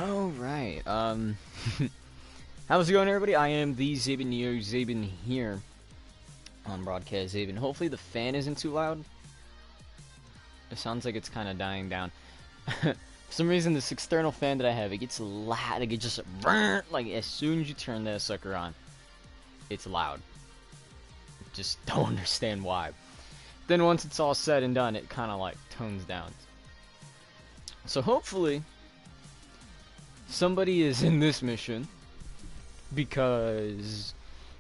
Alright, how's it going, everybody? I am the Zabin Neo, Zabin here on Broadcast Zabin. Hopefully the fan isn't too loud. It sounds like it's kind of dying down. For some reason, this external fan that I have, it gets loud, like it just, like as soon as you turn that sucker on, it's loud. Just don't understand why. Then once it's all said and done, it kind of like tones down. So hopefully somebody is in this mission, because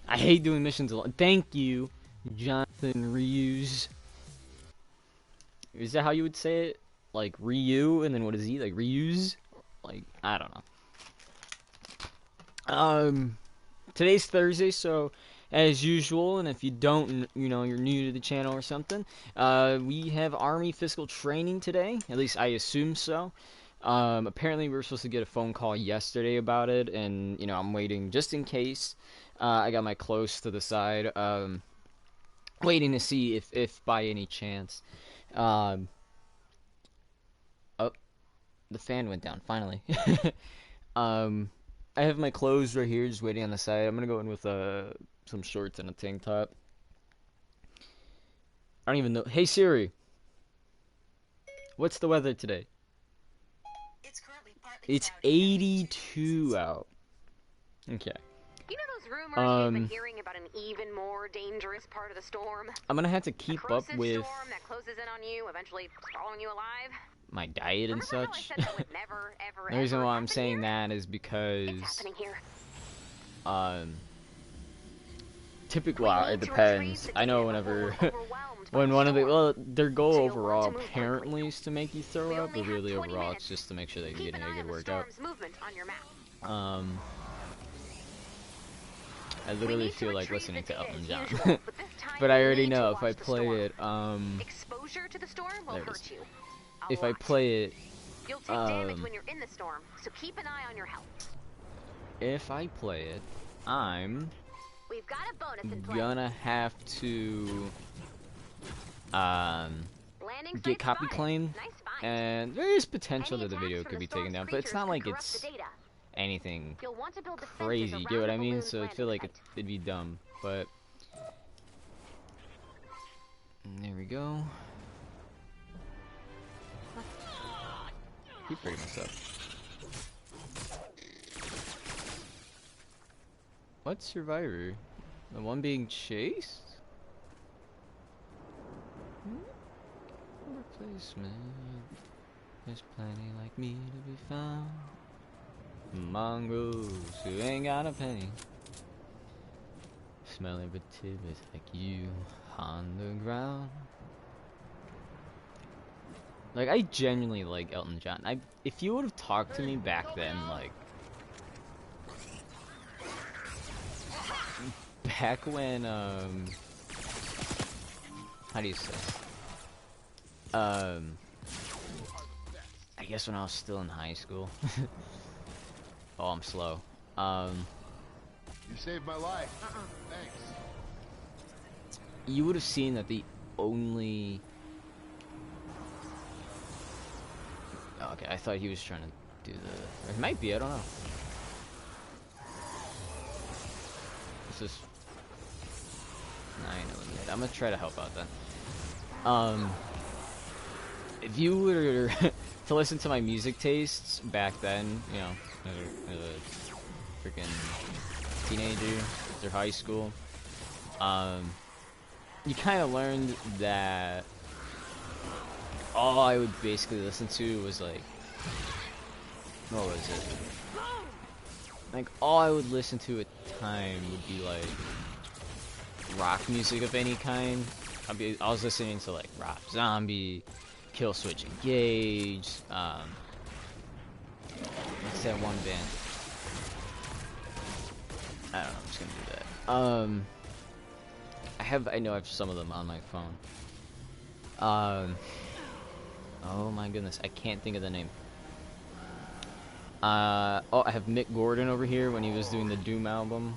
I hate doing missions alone. Thank you, Jonathan Reuse. Is that how you would say it? Like Ryu, and then what is he? Like Reuse? Like, I don't know. Today's Thursday, so as usual, and if you don't, you know, you're new to the channel or something, we have Army Physical Training today. At least I assume so. Apparently we were supposed to get a phone call yesterday about it, and, you know, I'm waiting just in case. I got my close to the side, waiting to see if by any chance, oh, the fan went down, finally. I have my clothes right here, just waiting on the side. I'm gonna go in with, some shorts and a tank top. I don't even know. Hey Siri, what's the weather today? It's 82 out. Okay. You know those rumors you've been hearing about an even more dangerous part of the storm? I'm gonna have to keep up with storm that closes in on you, eventually swallowing you alive. My diet and Remember such. how I said that would never, ever, The reason ever why I'm happen saying here? that is It's because happening here. typically, We well, need it to depends. retrieve the I know data whenever before we're overwhelmed by when the one of the, storm. well, their goal So you'll want overall to move quickly. apparently is to make you throw We up, only but have really 20 overall minutes. it's just to make sure that you're Keep getting an a eye good on the workout. storm's movement on your map. I We literally need to feel like retrieve listening the to data Elton as John. usual, but this time But I you already need to know if I watch the play storm. it, Exposure to the storm will there it hurt is. you. If I play it, You'll take damage when you're in the storm, so keep an eye on your health. if I play it, I'm We've got a bonus in play. gonna have to, Landing get site copy spotted. claimed, Nice find. and there is potential Any that the attacks video from could the be taken storm's down, but it's creatures not could like corrupt it's the data. anything You'll want to build defenses crazy, you get around what the I mean? balloon's So I landing feel like site. it'd be dumb, but there we go. He pretty messed up. What survivor? The one being chased? Replacement. There's plenty like me to be found. Mongols who ain't got a penny. Smelling but tidbits like you on the ground. Like, I genuinely like Elton John. If you would have talked to me back then, like, back when, how do you say? I guess when I was still in high school. Oh, I'm slow. You saved my life. Thanks. You would have seen that the only... Oh, okay, I thought he was trying to do the... Or it might be, I don't know. This is... I'm gonna try to help out then. If you were to listen to my music tastes back then, you know, as a freaking teenager, through high school, you kind of learned that all I would basically listen to was like, what was it? Like, all I would listen to at the time would be like rock music of any kind. I was listening to like Rob Zombie, Kill Switch Engage, what's that one band? I don't know, I'm just gonna do that. I know I have some of them on my phone. Oh my goodness, I can't think of the name. Oh, I have Mick Gordon over here when he was doing the Doom album.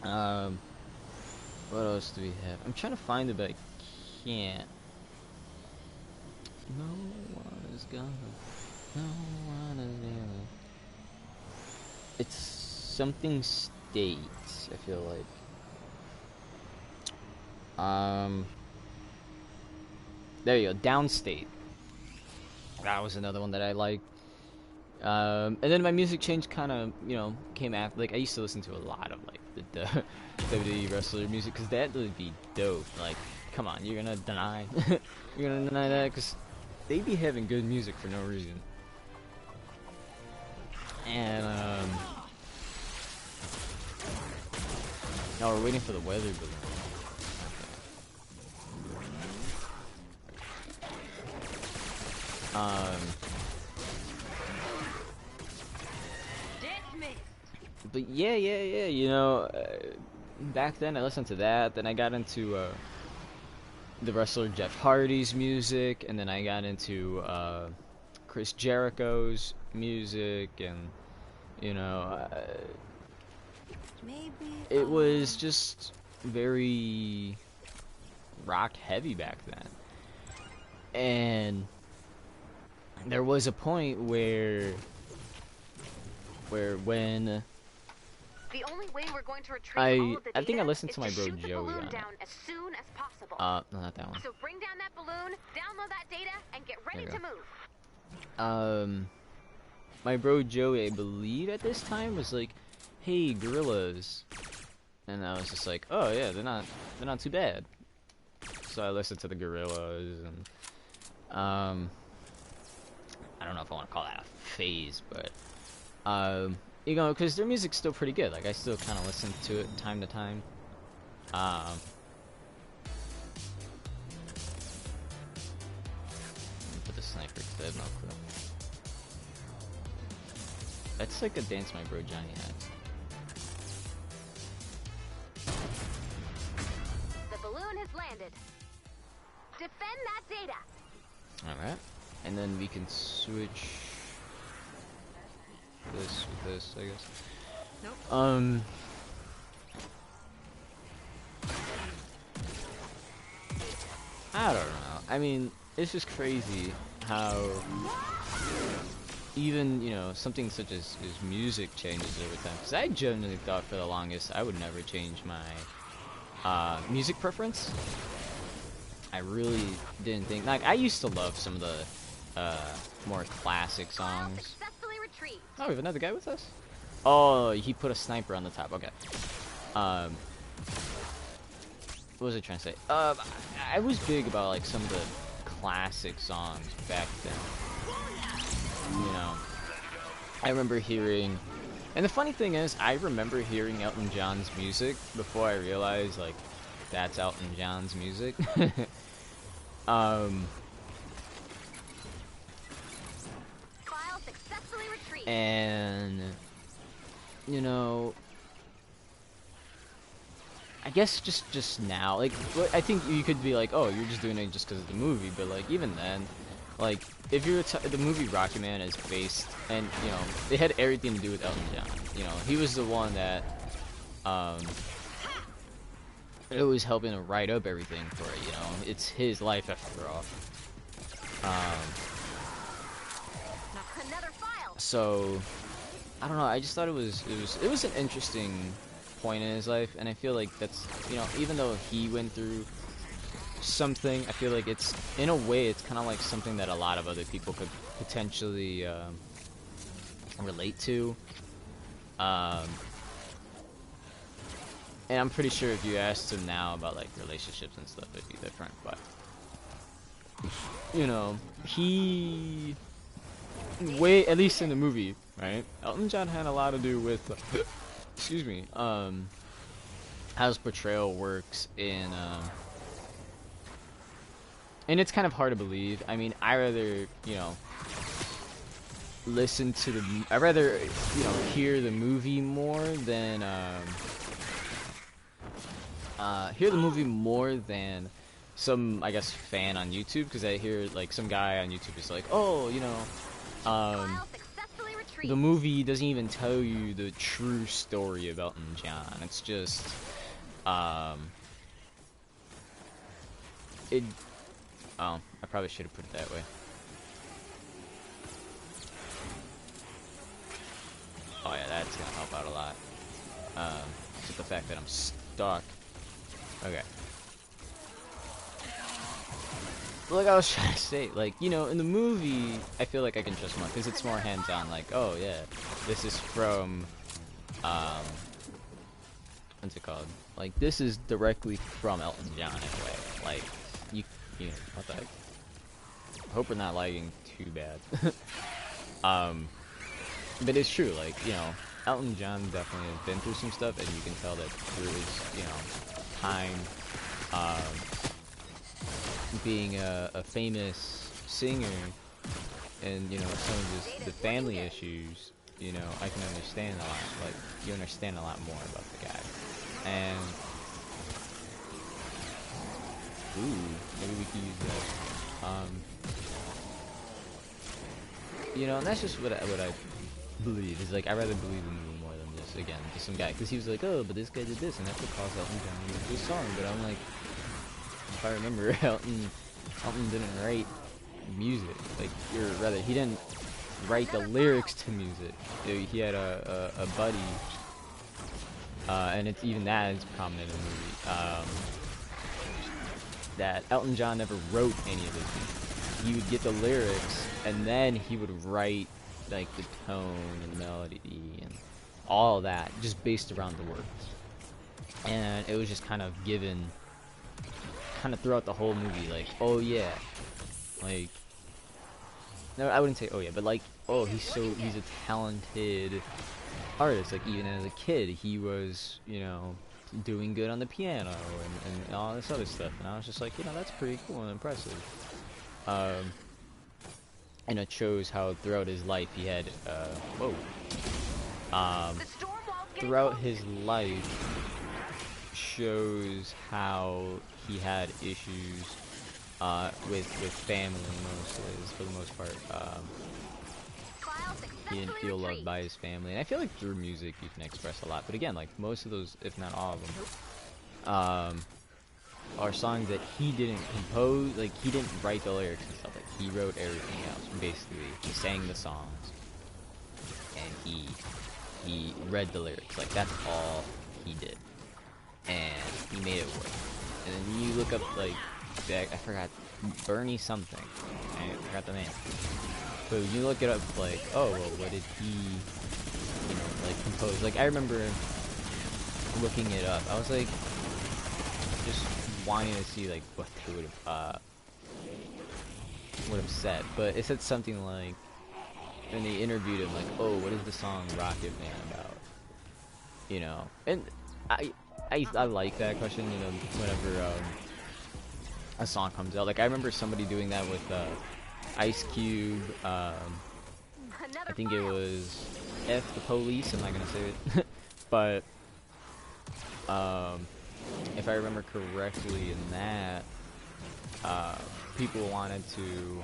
What else do we have? I'm trying to find it, but I can't. No one is gonna No one is near. It's something states, I feel like. There you go, Downstate. That was another one that I liked. And then my music change kind of, you know, came after. Like, I used to listen to a lot of, like, the WWE wrestler music, because that would be dope. Like, come on, you're gonna deny, you're gonna deny that, because they be having good music for no reason. And, now we're waiting for the weather balloon. But yeah, you know, back then I listened to that, then I got into, the wrestler Jeff Hardy's music, and then I got into, Chris Jericho's music, and, you know, it was just very rock heavy back then. And there was a point where when the only way we're going to retrieve all of the I think I data listened is to my bro shoot the Joey balloon on down as soon as possible. no, not that one. So bring down that balloon, download that data, and get ready to move. My bro Joey, I believe at this time, was like, "Hey, gorillas," and I was just like, "Oh yeah, they're not too bad." So I listened to the Gorillas, and I don't know if I want to call that a phase, but you know, because their music's still pretty good. Like, I still kind of listen to it time to time. Put the sniper because I have no clue. That's like a dance my bro Johnny has. The balloon has landed. Defend that data. Alright. And then we can switch this with this, I guess. Nope. I don't know. I mean, it's just crazy how even, you know, something such as music changes over time. Because I genuinely thought for the longest I would never change my music preference. I really didn't think. Like, I used to love some of the more classic songs. Oh, we have another guy with us? Oh, he put a sniper on the top. Okay. What was I trying to say? I was big about, like, some of the classic songs back then. You know, I remember hearing, and the funny thing is, I remember hearing Elton John's music before I realized, like, that's Elton John's music. And, you know, I guess just now, like, I think you could be like, oh, you're just doing it just because of the movie, but, like, even then, like, if you're the movie Rocky Man is based, and, you know, it had everything to do with Elton John. You know, he was the one that, it was helping to write up everything for it, you know, it's his life after all. So, I don't know, I just thought it was an interesting point in his life, and I feel like that's, you know, even though he went through something, I feel like it's, in a way, it's kind of like something that a lot of other people could potentially relate to. And I'm pretty sure if you asked him now about, like, relationships and stuff, it'd be different, but, you know, he, at least in the movie, right, Elton John had a lot to do with, excuse me, how his portrayal works in, and it's kind of hard to believe. I mean, I rather, you know, listen to the, I'd rather, you know, hear the movie more than, some, I guess, fan on YouTube, because I hear, like, some guy on YouTube is like, oh, you know, the movie doesn't even tell you the true story of Elton John. It's just, I probably should have put it that way. Oh yeah, that's gonna help out a lot. Just the fact that I'm stuck. Okay. Like I was trying to say, like, you know, in the movie, I feel like I can trust more, because it's more hands-on, like, oh yeah, this is from, what's it called? Like, this is directly from Elton John, in a way. Like, you know, what the heck? I hope we're not lagging too bad. But it's true, like, you know, Elton John definitely has been through some stuff, and you can tell that through his, you know, time, being a famous singer, and, you know, some of the family issues, you know, I can understand a lot, like, you understand a lot more about the guy. And, ooh, maybe we can use that, you know, and that's just what I believe, is like, I'd rather believe the movie more than just, again, just some guy, because he was like, oh, but this guy did this, and that's what caused Elton John to do this song, but I'm like, if I remember, Elton didn't write music, like, or rather, he didn't write the lyrics to music. He had a buddy, and it's even that is prominent in the movie, that Elton John never wrote any of it. He would get the lyrics, and then he would write, like, the tone and the melody and all that, just based around the words. And it was just kind of given, kind of throughout the whole movie, like, oh yeah, like, no, I wouldn't say oh yeah, but like, oh, he's a talented artist. Like, even as a kid, he was, you know, doing good on the piano and all this other stuff. And I was just like, you know, that's pretty cool and impressive. And it shows how throughout his life he had, throughout his life shows how he had issues with family mostly, for the most part. He didn't feel loved by his family, and I feel like through music you can express a lot. But again, like, most of those, if not all of them, are songs that he didn't compose. Like, he didn't write the lyrics and stuff. Like, he wrote everything else. Basically, he sang the songs, and he read the lyrics. Like, that's all he did, and he made it work. And then you look up, like, I forgot, Bernie something. I forgot the name. So you look it up, like, oh, well, what did he, you know, like, compose? Like, I remember looking it up. I was like, just wanting to see, like, what they would have said. But it said something like, and they interviewed him, like, oh, what is the song Rocket Man about? You know, and I like that question, you know, whenever a song comes out. Like, I remember somebody doing that with Ice Cube. I think it was F the Police. I'm not gonna say it, but if I remember correctly, in that people wanted to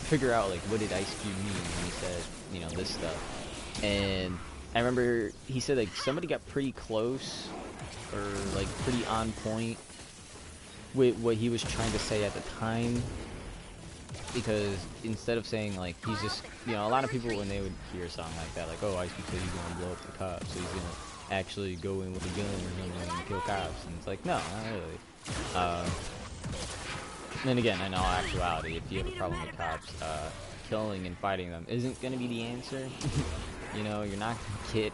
figure out, like, what did Ice Cube mean when he said, you know, this stuff. And I remember he said, like, somebody got pretty close, or like pretty on point with what he was trying to say at the time, because instead of saying, like, he's just, you know, a lot of people, when they would hear a song like that, like, oh, Ice Cube said he's gonna blow up the cops, so he's gonna actually go in with a gun or something and kill cops, and it's like, no, not really. And then again, in all actuality, if you have a problem with cops, killing and fighting them isn't gonna be the answer. You know, you're not gonna get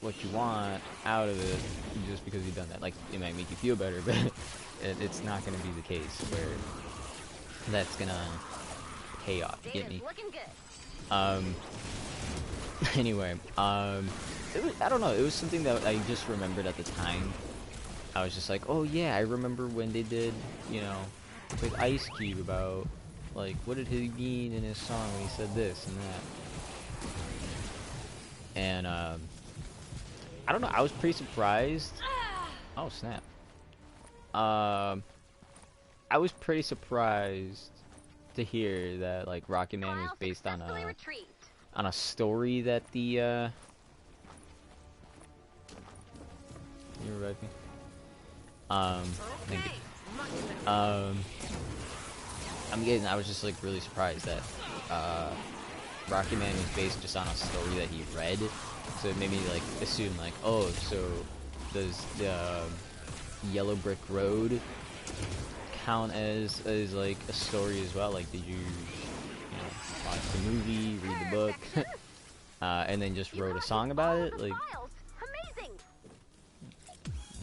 what you want out of it just because you've done that. Like, it might make you feel better, but it's not gonna be the case where that's gonna pay off. You get me? Anyway, it was, I don't know, it was something that I just remembered at the time. I was just like, oh yeah, I remember when they did, you know, with Ice Cube about, like, what did he mean in his song when he said this and that. And, I don't know, I was pretty surprised. Oh, snap. I was pretty surprised to hear that, like, Rocket Man was based on a story that the, you revive me? Thank you. I was just, like, really surprised that, Rocket Man was based just on a story that he read, so it made me like assume like, oh, so does the Yellow Brick Road count as like a story as well? Like, did you know, watch the movie, read the book, and then just wrote a song about it? Like, amazing.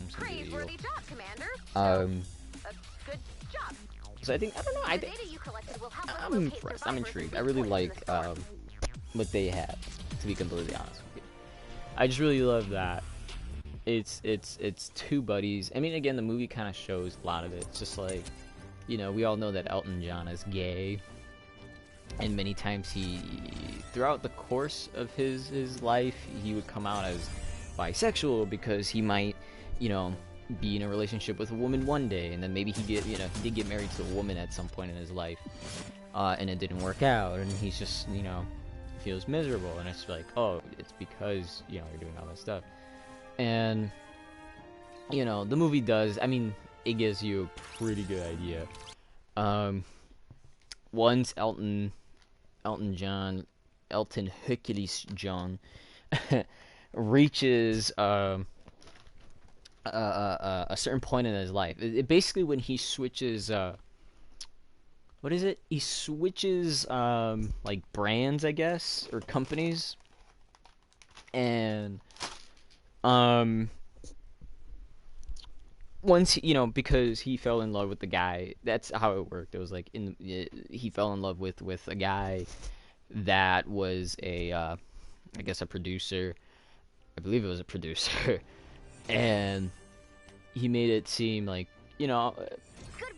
I'm just gonna do the Praiseworthy job, Commander. Good job. So I don't know, The data you collected will help us I'm locate impressed, I'm survivors intrigued. and I really repoint like the storm. what they have, to be completely honest with you. I just really love that it's two buddies. I mean, again, the movie kind of shows a lot of it. It's just like, you know, we all know that Elton John is gay, and many times throughout the course of his life, he would come out as bisexual because he might, you know, be in a relationship with a woman one day, and then maybe he did get married to a woman at some point in his life, and it didn't work out, and he's just, you know, feels miserable, and it's like, oh, it's because, you know, you're doing all that stuff. And, you know, the movie does, I mean, it gives you a pretty good idea. Once Elton Hercules John reaches a certain point in his life, it basically, when he switches what is it? He switches like brands, I guess, or companies, and once, you know, because he fell in love with the guy, that's how it worked. It was like he fell in love with a guy that was I guess a producer. I believe it was a producer, and he made it seem like, you know,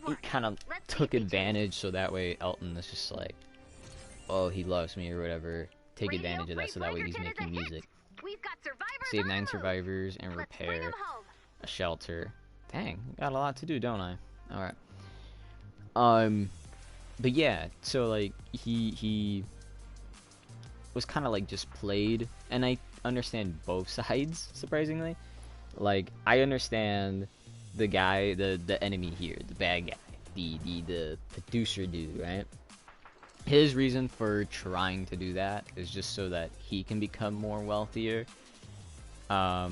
he kind of took advantage, so that way Elton is just like, oh, he loves me or whatever. Take advantage of that, so that way he's making music. We've got survivors. Save 9 survivors and repair a shelter. Dang, got a lot to do, don't I? Alright. But yeah, so like he was kind of like just played, and I understand both sides, surprisingly. Like, I understand the guy, the enemy here, the bad guy, the producer dude, right? His reason for trying to do that is just so that he can become more wealthier. My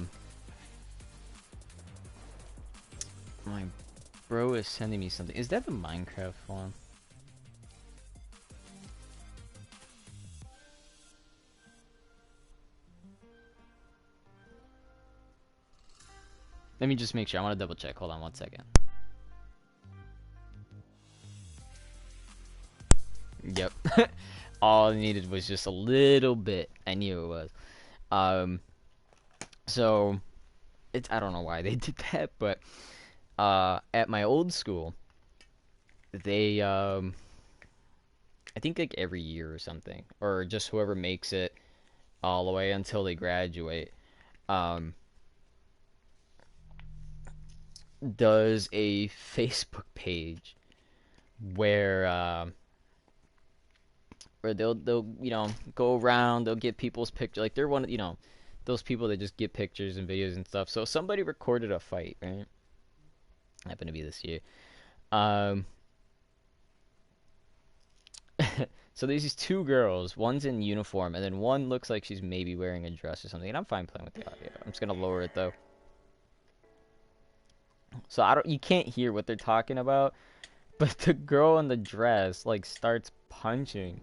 bro is sending me something. Is that the Minecraft one? Let me just make sure. I want to double check. Hold on 1 second. Yep. All I needed was just a little bit. I knew it was. So I don't know why they did that, but at my old school, they I think like every year or something, or just whoever makes it all the way until they graduate, does a Facebook page where they'll you know, go around, they'll get people's pictures, like they're one, you know, those people that just get pictures and videos and stuff. So somebody recorded a fight, right? Happened to be this year. So there's these two girls, one's in uniform, and then one looks like she's maybe wearing a dress or something, and I'm fine playing with the audio. I'm just gonna lower it though. So you can't hear what they're talking about, but the girl in the dress like starts punching.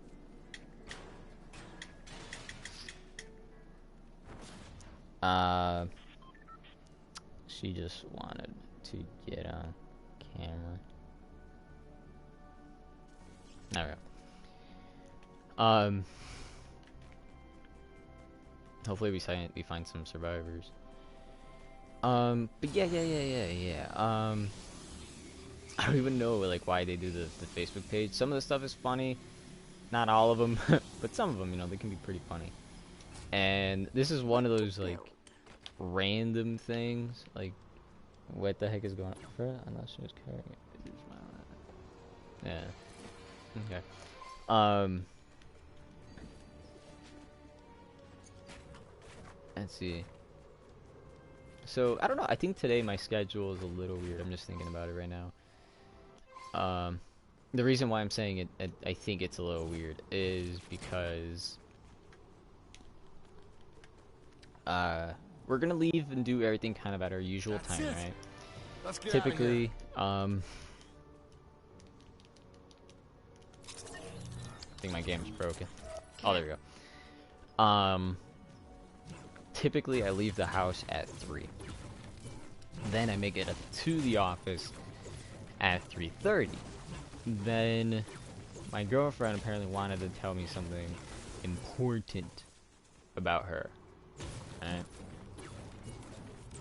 She just wanted to get on camera. Alright. Hopefully we find some survivors. But yeah. I don't even know like why they do the Facebook page. Some of the stuff is funny, not all of them, but some of them, you know, they can be pretty funny. And this is one of those like random things. Like, what the heck is going on? I'm not sure it's carrying it. Yeah. Okay. Let's see. So, I don't know. I think today my schedule is a little weird. I'm just thinking about it right now. The reason why I'm saying it, I think it's a little weird, is because we're gonna leave and do everything kind of at our usual time, right? Let's get Typically, I think my game's broken. Oh, there we go. Typically I leave the house at 3. Then I make it up to the office at 3:30. Then my girlfriend apparently wanted to tell me something important about her. Right?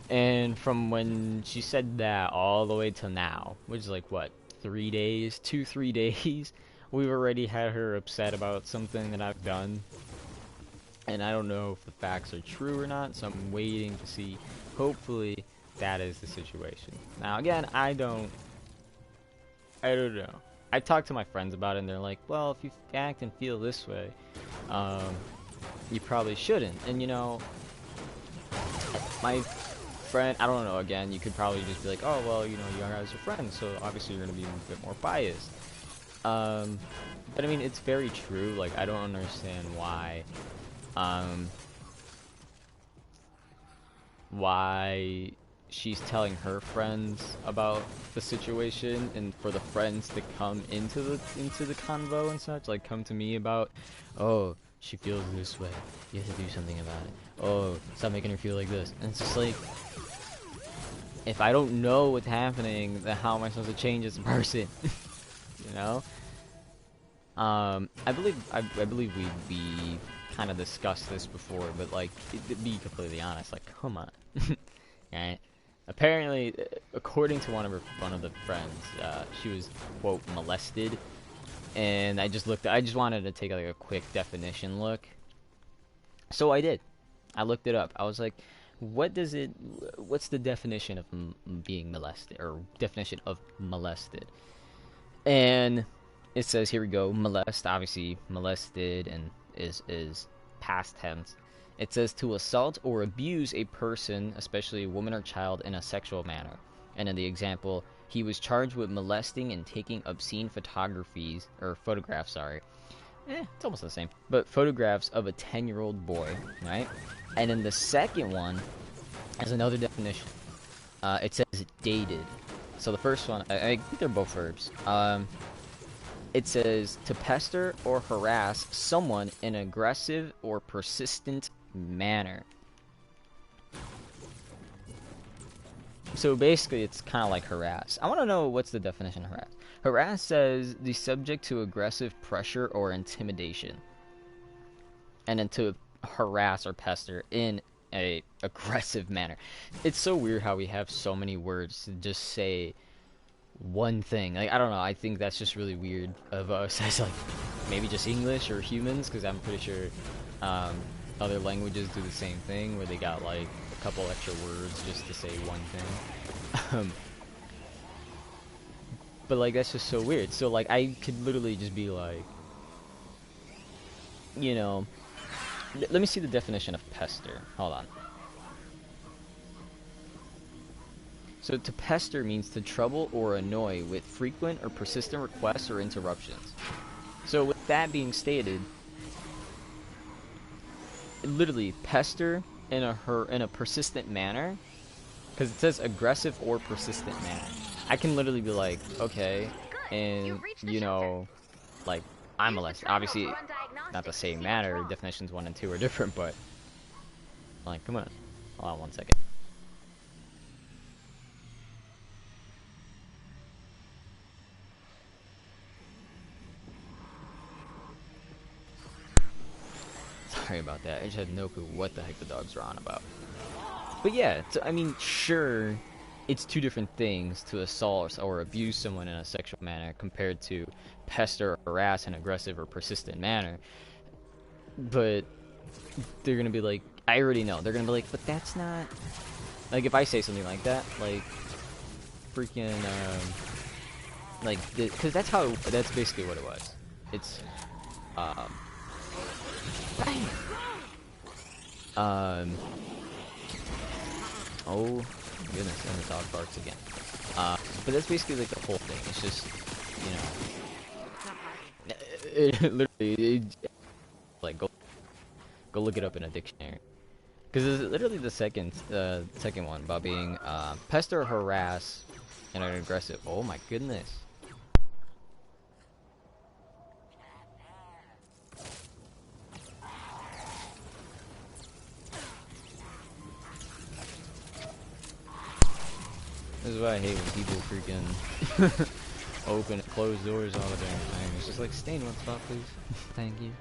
And from when she said that all the way till now, which is like what, 3 days, 2-3 days, we've already had her upset about something that I've done. And I don't know if the facts are true or not, so I'm waiting to see. Hopefully that is the situation. Now again, I don't know. I talked to my friends about it and they're like, well, if you act and feel this way, you probably shouldn't. And you know, my friend, I don't know, again, you could probably just be like, oh, well, you know, you guys are friends, so obviously you're going to be a bit more biased. But I mean, it's very true. Like, I don't understand why she's telling her friends about the situation, and for the friends to come into the convo and such, like come to me about, oh, she feels this way, you have to do something about it, oh, stop making her feel like this. And it's just like, if I don't know what's happening, then how am I supposed to change this person? You know? I believe we kind of discussed this before, but like, to be completely honest, like, come on. Right? Apparently, according to one of the friends, she was, quote, molested, and I just wanted to take like a quick definition look. So I did. I looked it up. I was like, what's the definition of being molested, or definition of molested? And it says, here we go, molest, obviously molested, and is past tense. It says to assault or abuse a person, especially a woman or child, in a sexual manner. And in the example, he was charged with molesting and taking obscene photographs, it's almost the same, but photographs of a 10-year-old boy, right? And then the second one has another definition. It says dated. So the first one, I think they're both verbs. It says to pester or harass someone in an aggressive or persistent manner. So basically, it's kind of like harass. I want to know what's the definition of harass. Harass says the subject to aggressive pressure or intimidation. And then to harass or pester in a aggressive manner. It's so weird how we have so many words to just say one thing. Like, I don't know, I think that's just really weird of us as like maybe just English or humans, because I'm pretty sure other languages do the same thing where they got like a couple extra words just to say one thing. But like, that's just so weird. So like, I could literally just be like, you know, let me see the definition of pester. Hold on. So to pester means to trouble or annoy with frequent or persistent requests or interruptions. So with that being stated, literally pester in a persistent manner, because it says aggressive or persistent manner. I can literally be like, okay, and you know, like, I'm molested. Obviously, not the same manner. Definitions 1 and 2 are different, but like, come on, hold on 1 second. Sorry about that. I just had no clue what the heck the dogs were on about. But yeah, so, I mean, sure, it's two different things to assault or abuse someone in a sexual manner compared to pester or harass in an aggressive or persistent manner. But they're gonna be like, I already know. They're gonna be like, but that's not... Like, if I say something like that, like, freaking, like, because that's basically what it was. It's, oh goodness, and the dog barks again. But that's basically like the whole thing. It's just, you know, literally, like, go look it up in a dictionary. Because it's literally the second one about being pester, harass, and an aggressive. Oh my goodness. This is why I hate when people freaking open and close doors all the damn time. It's just like, stay in one spot, please. Thank you.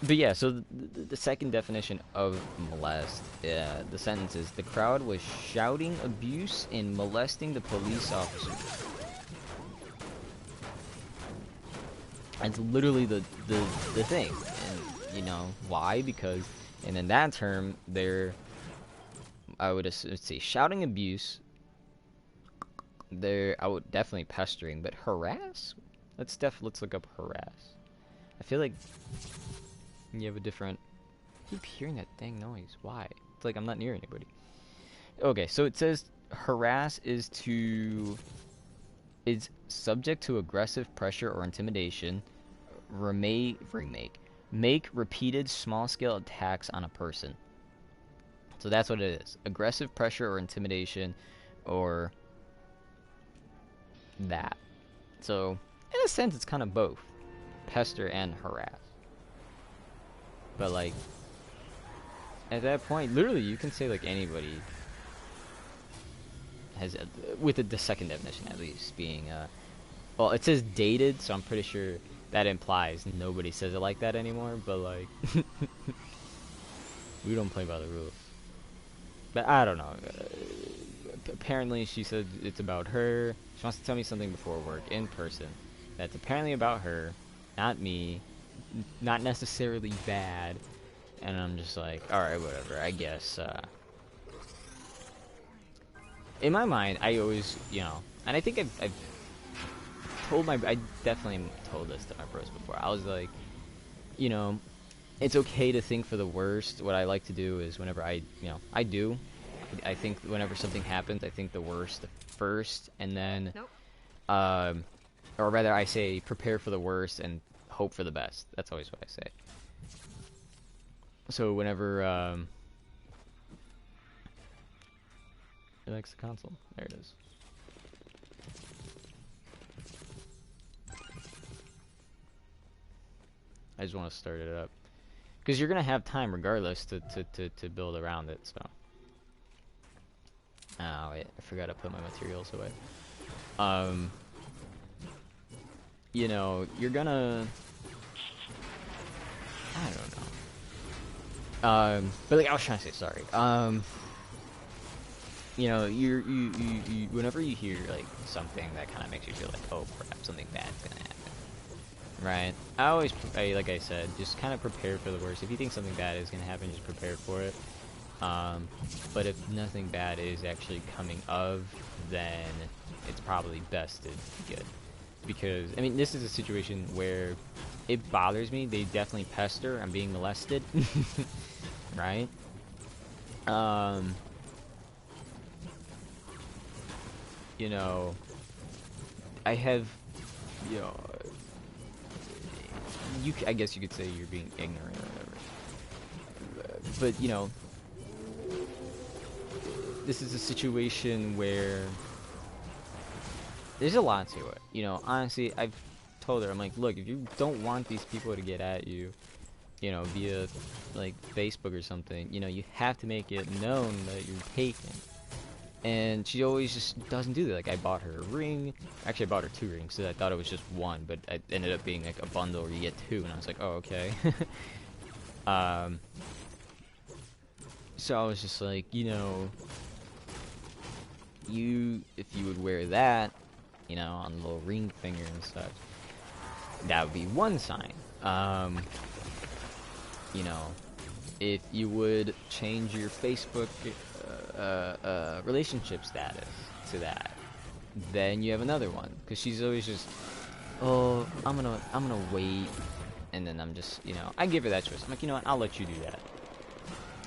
But yeah, so the second definition of molest, the sentence is, the crowd was shouting abuse and molesting the police officers. That's literally the thing. And, you know, why? Because, and in that term, they're, I would say shouting abuse. I would definitely pestering, but harass? Let's look up harass. I feel like you have a different. I keep hearing that dang noise. Why? It's like I'm not near anybody. Okay, so it says harass is subject to aggressive pressure or intimidation. Make repeated small-scale attacks on a person. So that's what it is. Aggressive pressure or intimidation, or that. So, in a sense, it's kind of both. Pester and harass. But, like, at that point, literally, you can say, like, anybody has, with the second definition, at least, being, well, it says dated, so I'm pretty sure that implies nobody says it like that anymore, but, like, we don't play by the rules. But I don't know. Apparently, she said it's about her. She wants to tell me something before work, in person. That's apparently about her, not me, not necessarily bad. And I'm just like, alright, whatever, I guess. In my mind, I always, you know, and I think I've I definitely told this to my bros before. I was like, you know, it's okay to think for the worst. What I like to do is whenever I think whenever something happens, I think the worst first, and then, or rather I say prepare for the worst and hope for the best. That's always what I say. So whenever, he likes the console. There it is. I just want to start it up. Because you're going to have time regardless to build around it, so. Oh, wait. I forgot to put my materials away. You know, you're gonna... I don't know. But like, I was trying to say, sorry. You know, you whenever you hear, like, something that kind of makes you feel like, oh, perhaps something bad's gonna happen. Right? I always, like I said, just kind of prepare for the worst. If you think something bad is gonna happen, just prepare for it. But if nothing bad is actually coming of, then it's probably best to be good. Because, I mean, this is a situation where it bothers me. They definitely pester. I'm being molested. Right? You know, I have, you know, I guess you could say you're being ignorant or whatever. But, you know, this is a situation where there's a lot to it. You know, honestly, I've told her, I'm like, look, if you don't want these people to get at you, you know, via, like, Facebook or something, you know, you have to make it known that you're taken. And she always just doesn't do that. Like, I bought her a ring. Actually, I bought her 2 rings, so I thought it was just one, but it ended up being, like, a bundle where you get 2, and I was like, oh, okay. So I was just like, you know, if you would wear that, you know, on the little ring finger and such, that would be one sign. You know, if you would change your Facebook relationship status to that, then you have another one. Because she's always just, oh, I'm gonna wait, and then I'm just, you know, I give her that choice. I'm like, you know what, I'll let you do that.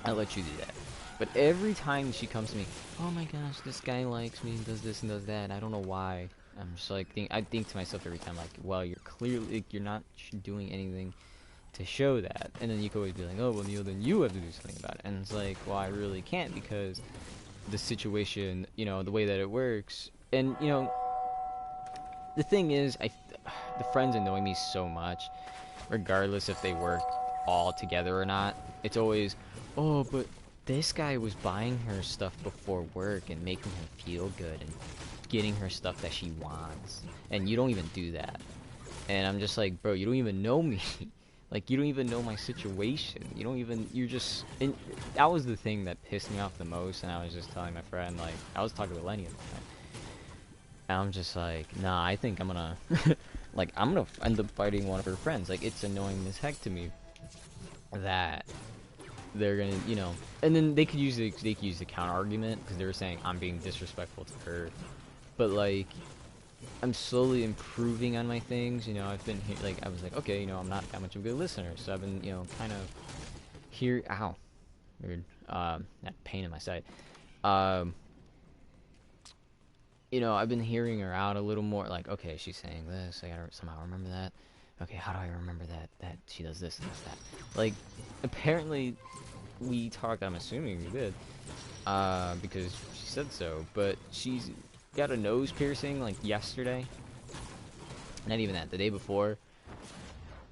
I'll let you do that. But every time she comes to me, oh my gosh, this guy likes me, does this and does that, I don't know why. I'm just like, I think to myself every time, like, well, you're clearly, like, you're not doing anything to show that. And then you could always be like, oh, well, Neil, then you have to do something about it. And it's like, well, I really can't, because the situation, you know, the way that it works. And, you know, the thing is, the friends annoy me so much, regardless if they work all together or not. It's always, oh, but this guy was buying her stuff before work and making her feel good and getting her stuff that she wants, and you don't even do that. And I'm just like, bro, you don't even know me. Like, you don't even know my situation. You're just, and that was the thing that pissed me off the most. And I was just telling my friend, like, I was talking to Lenny at the time, and I'm just like, nah, I think I'm gonna like, I'm gonna end up fighting one of her friends. Like, it's annoying as heck to me that they're gonna, you know, and then they could use the counter argument, because they were saying I'm being disrespectful to her. But like, I'm slowly improving on my things, you know. I've been here, like, I was like, okay, you know, I'm not that much of a good listener, so I've been, you know, kind of here. Ow, weird. That pain in my side. You know, I've been hearing her out a little more. Like, okay, she's saying this. I gotta somehow remember that. Okay, how do I remember that she does this and does that? Like, apparently we talked. I'm assuming we did, because she said so. But she's got a nose piercing like yesterday, not even that, the day before,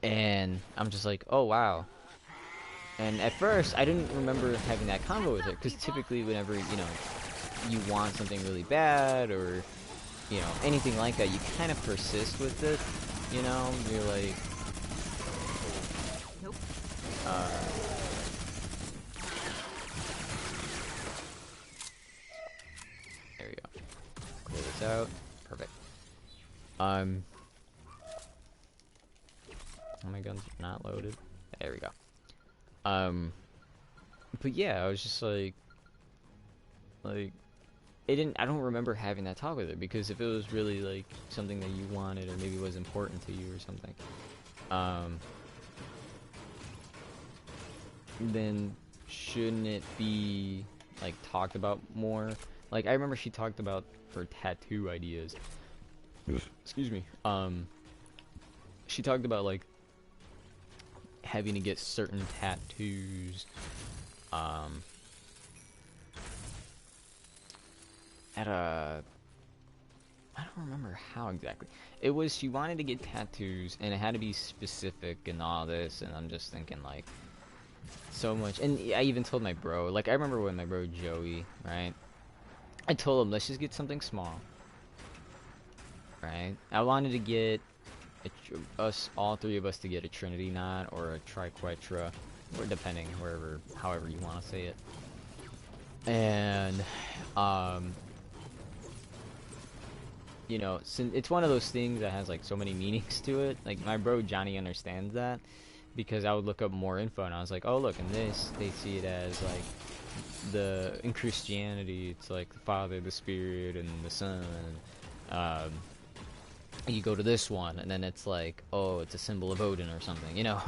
and I'm just like, oh wow. And at first I didn't remember having that convo with her, because typically whenever, you know, you want something really bad, or, you know, anything like that, you kind of persist with it, you know. You're like, Nope. There we go. Clear this out. Perfect. Oh, my gun's not loaded. There we go. But yeah, I was just like, it didn't. I don't remember having that talk with her, because if it was really like something that you wanted, or maybe was important to you or something, then shouldn't it be like talked about more? Like, I remember she talked about her tattoo ideas. Excuse me. She talked about like having to get certain tattoos at a, I don't remember how exactly. It was, she wanted to get tattoos and it had to be specific and all this, and I'm just thinking like, so much. And I even told my bro, like, I remember when my bro Joey, right, I told him, let's just get something small, right? I wanted to get us, all three of us, to get a Trinity knot or a triquetra, or depending, however you want to say it. And you know, it's one of those things that has like so many meanings to it. Like, my bro Johnny understands that, because I would look up more info and I was like, oh look, in this they see it as like, in Christianity it's like the Father, the Spirit, and the Son. You go to this one and then it's like, oh, it's a symbol of Odin or something, you know.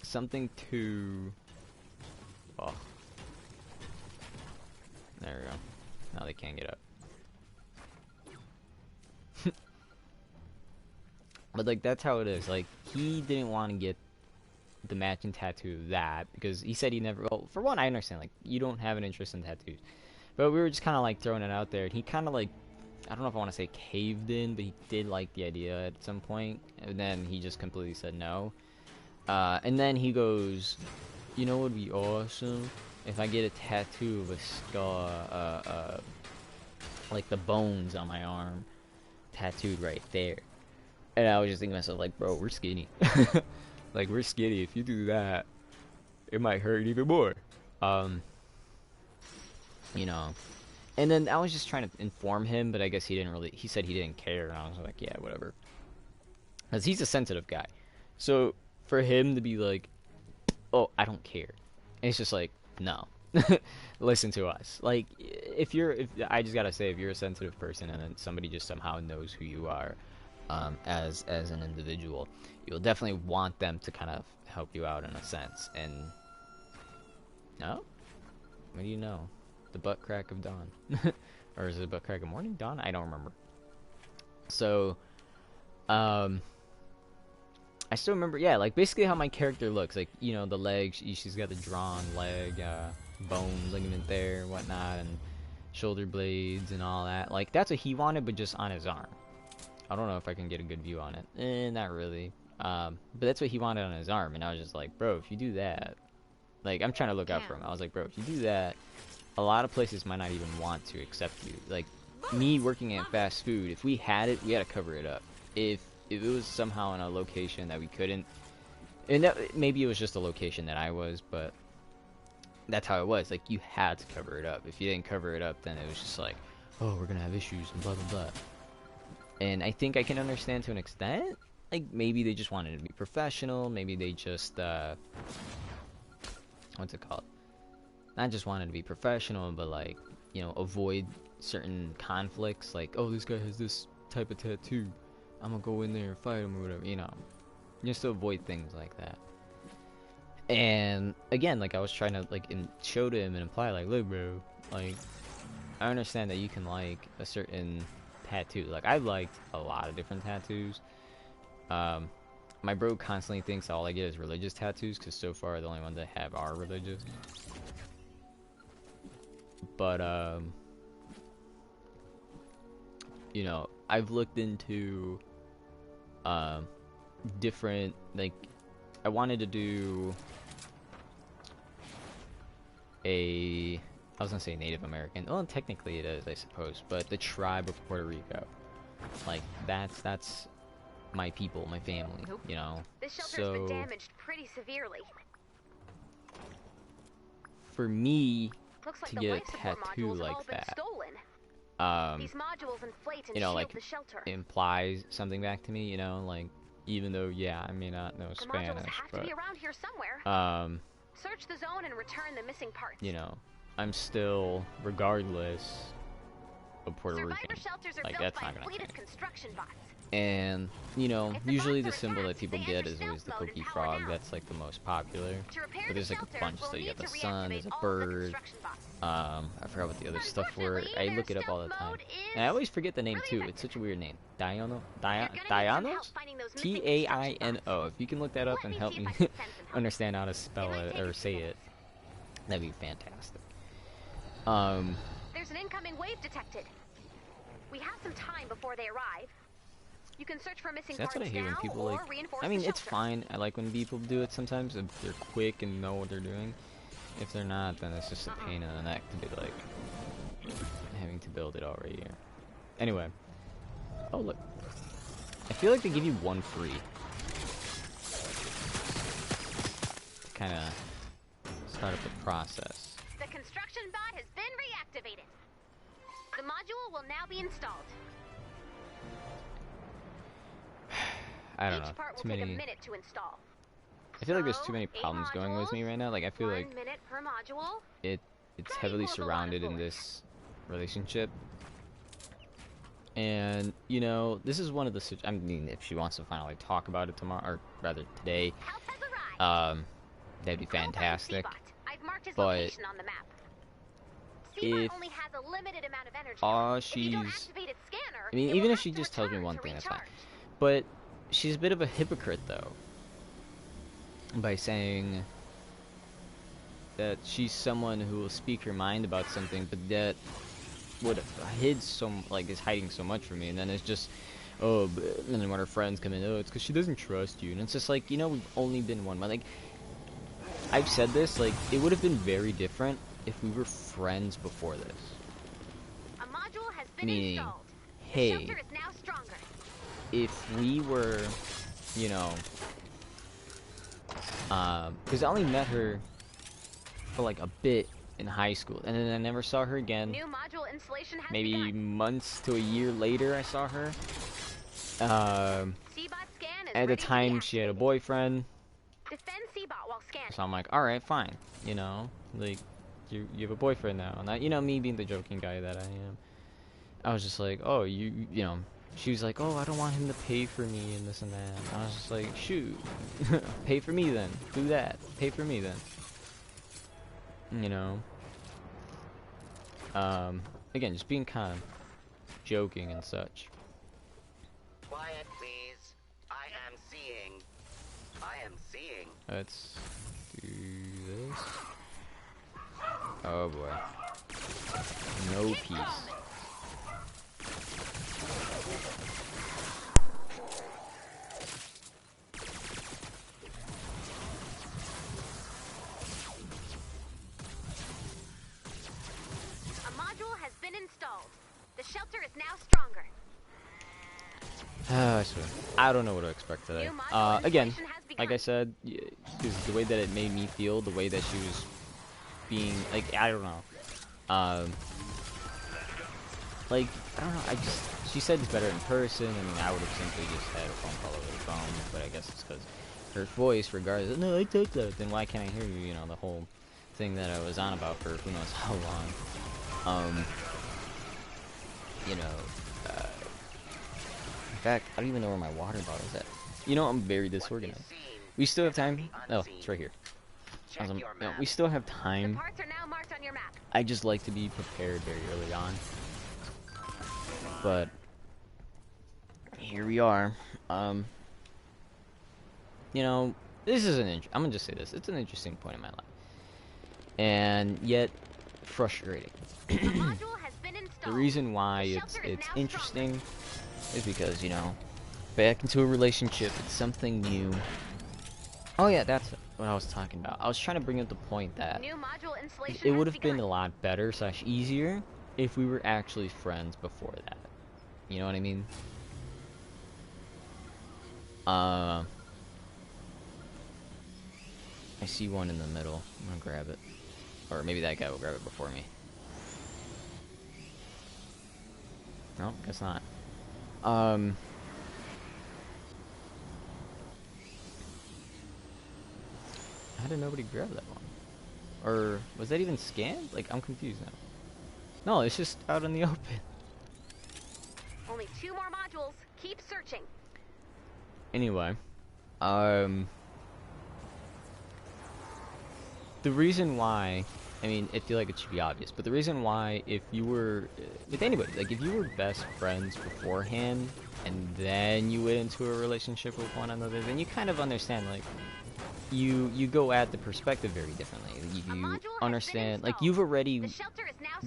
Something to, oh, there we go. Now they can't get up. But like, that's how it is. Like, he didn't want to get the matching tattoo of that, because he said he never, well, for one, I understand, like, you don't have an interest in tattoos, but we were just kind of like throwing it out there, and he kind of like, I don't know if I want to say caved in, but he did like the idea at some point, and then he just completely said no. And then he goes, you know what would be awesome? If I get a tattoo of a skull, like the bones on my arm, tattooed right there. And I was just thinking to myself, like, bro, we're skinny. Like, we're skinny. If you do that, it might hurt even more. You know. And then I was just trying to inform him, but I guess he didn't really, he said he didn't care, and I was like, yeah, whatever. Because he's a sensitive guy. So, for him to be like, oh, I don't care. And it's just like, no. Listen to us. Like, if I just gotta say, if you're a sensitive person and then somebody just somehow knows who you are, as an individual, you'll definitely want them to kind of help you out in a sense. And no, what do you know? The butt crack of dawn. Or is it butt crack of morning? Dawn? I don't remember. So Um, I still remember, yeah, like basically how my character looks. Like, you know, the legs, she's got the drawn leg, bone ligament there and whatnot, and shoulder blades and all that. Like, that's what he wanted, but just on his arm. I don't know if I can get a good view on it. Not really. But that's what he wanted on his arm, and I was just like, bro, if you do that, like, I'm trying to look out for him. I was like, bro, if you do that, a lot of places might not even want to accept you. Like, me working at fast food, if we had it, we had to cover it up. If it was somehow in a location that we couldn't, and that, maybe it was just a location that I was, but that's how it was. Like, you had to cover it up. If you didn't cover it up, then it was just like, oh, we're gonna have issues and blah blah blah. And I think I can understand to an extent. Like, maybe they just wanted to be professional. Maybe they just what's it called? Not just wanted to be professional, but like, you know, avoid certain conflicts. Like, oh, this guy has this type of tattoo, I'm gonna go in there and fight him or whatever, you know, just to avoid things like that. And again, like, I was trying to like show to him and imply, like, look, bro, like, I understand that you can like a certain tattoo. Like, I've liked a lot of different tattoos. My bro constantly thinks all I get is religious tattoos, because so far the only ones I have are religious. But you know, I've looked into different, like, I wanted to do I was gonna say Native American. Well, technically it is, I suppose, but the tribe of Puerto Rico. Like, that's my people, my family, you know. This shelter's So been damaged pretty severely. for me Looks like to the get life a support tattoo modules have all like been that, stolen. These modules inflate and you know, shield like, the shelter. implies something back to me, you know, like, even though, yeah, I may not know The modules Spanish, have to be around here somewhere. but Search the zone and return the missing parts. you know, I'm still, regardless, a Puerto Survivor Rican. shelters are Like, built that's by not a gonna fleet change. of construction bots. And, you know, If the usually the bots are symbol that attacked, people they get enter is always the stealth mode Pokey and power Frog. down. That's like the most popular. To repair But there's the like a shelter, bunch. we'll So you need got the to sun, there's reactivate a all the bird. construction bots. I forgot what the other stuff were. Unfortunately, I their look it up all the stealth time. mode And I is always forget the name really too. effective. It's such a weird name. You're gonna need some help Dianos? finding those missing construction T-A-I-N-O. bots. If you can look that up Let and me help see me if I can send some help. understand how to spell It might it take or a few say it, minutes. that'd be fantastic. There's an incoming wave detected. We have some time before they arrive. You can search for missing That's parts what I hate when now people, or like, reinforce I mean, the it's shelter. fine. I like when people do it sometimes if they're quick and know what they're doing. If they're not, then it's just a pain in the neck to be like having to build it all right here. Anyway. Oh, look. I feel like they give you one free. To kind of start up the process. The construction bot has been reactivated. The module will now be installed. I don't Each know. part will Too take a many. minute to install. I feel like there's too many 8 problems going with me modules, right now. Like, I feel 1 like minute per module. it's That heavily equals a lot of surrounded in bullets. this relationship. And, you know, this is one of the I mean, if she wants to finally talk about it tomorrow, or rather today, Help has arrived. that'd be Go find fantastic. Seabot. I've marked his But location on the map. Seabot if only has a limited amount of energy. all If you don't she's, activate its scanner, I mean, it will even if have she to just tells me return one to thing, that's fine. recharge. But she's a bit of a hypocrite, though, by saying that she's someone who will speak her mind about something, but that would hid so, like, is hiding so much from me, and then it's just, oh, and then when her friends come in, oh, it's because she doesn't trust you, and it's just like, you know, we've only been 1 month. Like, I've said this, like, it would have been very different if we were friends before this. A module has been Meaning, installed. The hey, shelter is now stronger. if we were, you know, because I only met her for like a bit in high school, and then I never saw her again. New module installation has Maybe begun. months to a year later, I saw her. Seabot scan is At the ready to time, be she had a activated. boyfriend, Defend Seabot while scanning. so I'm like, all right, fine, you know, like, you have a boyfriend now, and you know, me being the joking guy that I am, I was just like, oh, you know, she was like, oh, I don't want him to pay for me and this and that. And I was just like, shoot, pay for me then, do that, pay for me then, you know. Again, just being kind of joking and such. Quiet, please. Let's do this. Oh boy. No peace. A module has been installed. The shelter is now stronger. I swear. I don't know what to expect today. Again, like I said, because the way that it made me feel, the way that she was being, like, I don't know. Like, I don't know, she said it's better in person. I mean, I would have simply just had a phone call over the phone, but I guess it's because her voice, regardless, no, I took that, then why can't I hear you, you know, the whole thing that I was on about for who knows how long. You know, in fact, I don't even know where my water bottle is at. You know, I'm very disorganized. We still have time. Oh, it's right here. Awesome. No, we still have time. The parts are now marked on your map. I just like to be prepared very early on. But here we are. You know, this is I'm gonna just say this. It's an interesting point in my life, and yet frustrating. The reason why it's interesting is because, you know, back into a relationship, it's something new. Oh yeah, that's what I was talking about. I was trying to bring up the point that it would have been a lot better / easier if we were actually friends before that. You know what I mean? I see one in the middle. I'm gonna grab it. Or maybe that guy will grab it before me. No, guess not. How did nobody grab that one? Or was that even scanned? Like, I'm confused now. No, it's just out in the open. Only 2 more modules. Keep searching. Anyway, the reason why, I mean, I feel like it should be obvious, but the reason why, if you were with anybody, like if you were best friends beforehand and then you went into a relationship with one another, then you kind of understand, like, you go at the perspective very differently. You understand, like, you've already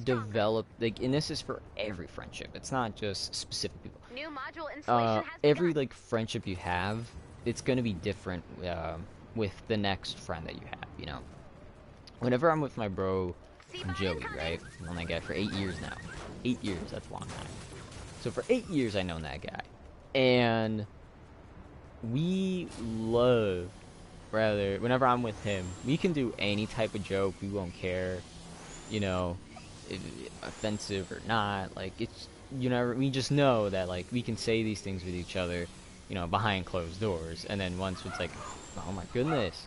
developed, like, and this is for every friendship. It's not just specific people. New module installation has Every begun. like friendship you have, it's gonna be different with the next friend that you have. You know, whenever I'm with my bro Joey, right? I've known that guy for 8 years now. 8 years, that's a long time. So for 8 years, I've known that guy, and we love. Rather, whenever I'm with him, we can do any type of joke. We won't care, you know, offensive or not. Like, it's, you know, we just know that, like, we can say these things with each other, you know, behind closed doors. And then once it's like, oh my goodness.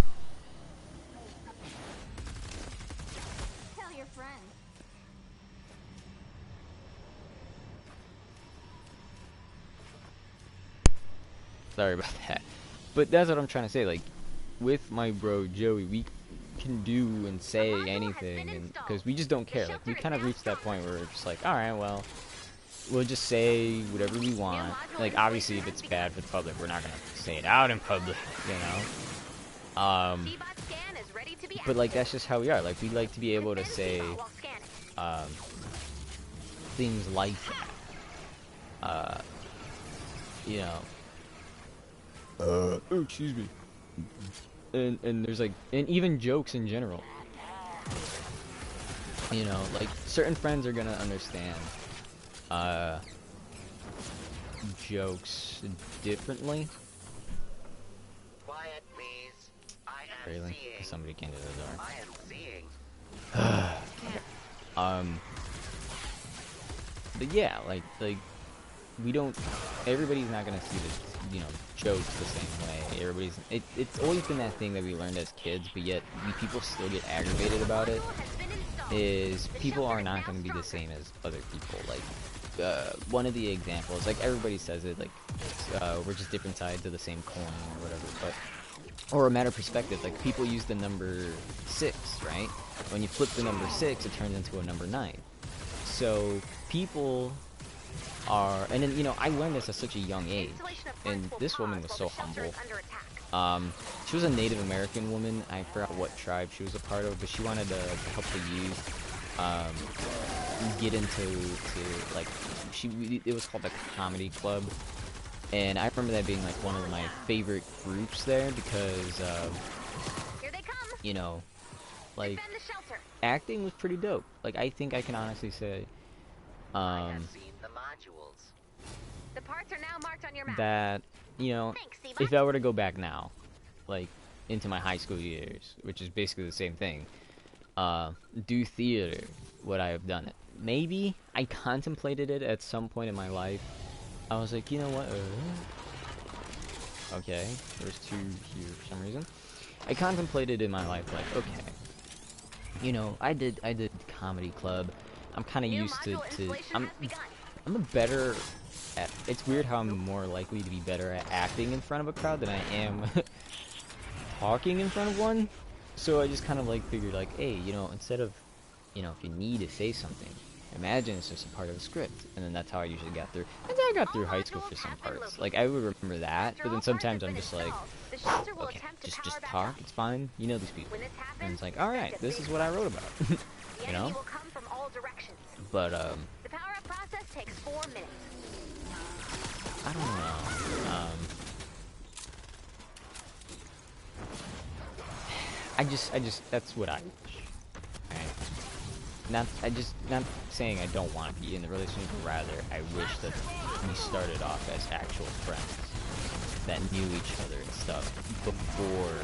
Tell your friends. Sorry about that. But that's what I'm trying to say. Like, with my bro Joey, we can do and say anything, and because we just don't care. Like, we kind of reached that point where we're just like, all right, well, we'll just say whatever we want. Like, obviously, if it's bad for the public, we're not gonna say it out in public, you know. But like, that's just how we are. Like, we like to be able to say things like that. You know. Oh, excuse me. And there's like, and even jokes in general. You know, like, certain friends are gonna understand jokes differently. Quiet, please. Really? Because somebody came to the door. I am seeing. But yeah, like we don't. Everybody's not gonna see this, you know, jokes the same way. It's always been that thing that we learned as kids, but yet people still get aggravated about it. Is people are not gonna be the same as other people. Like, one of the examples, like, everybody says it, like, we're just different sides of the same coin or whatever, but, or a matter of perspective, like, people use the number 6, right? When you flip the number 6, it turns into a number 9. So people are, and then, you know, I learned this at such a young age, and this woman was so humble. She was a Native American woman. I forgot what tribe she was a part of, but she wanted to help the youth get into like it was called the comedy club, and I remember that being like one of my favorite groups there because Here they come. you know, like Defend the shelter. acting was pretty dope. Like I think I can honestly say I have seen the modules. The parts are now marked on your map. that you know, Thanks, Eva. if I were to go back now, like into my high school years, which is basically the same thing, do theater, would I have done it? Maybe. I contemplated it at some point in my life. I was like, you know what? Okay, there's two here for some reason. I contemplated in my life, like, okay, you know, I did comedy club. I'm kind of used to I'm a better at. It's weird how I'm more likely to be better at acting in front of a crowd than I am talking in front of one. So I just kind of like figured like, hey, you know, instead of, you know, if you need to say something, imagine it's just a part of the script, and then that's how I usually got through. And then I got through high school for some parts. Like I would remember that, but then sometimes I'm just like, okay, just talk. It's fine. You know these people, and it's like, all right, this is what I wrote about. You know. But The power-up process takes 4 minutes. I don't know. I just, that's what I wish. Right? Not saying I don't want to be in the relationship, but rather I wish that we started off as actual friends that knew each other and stuff before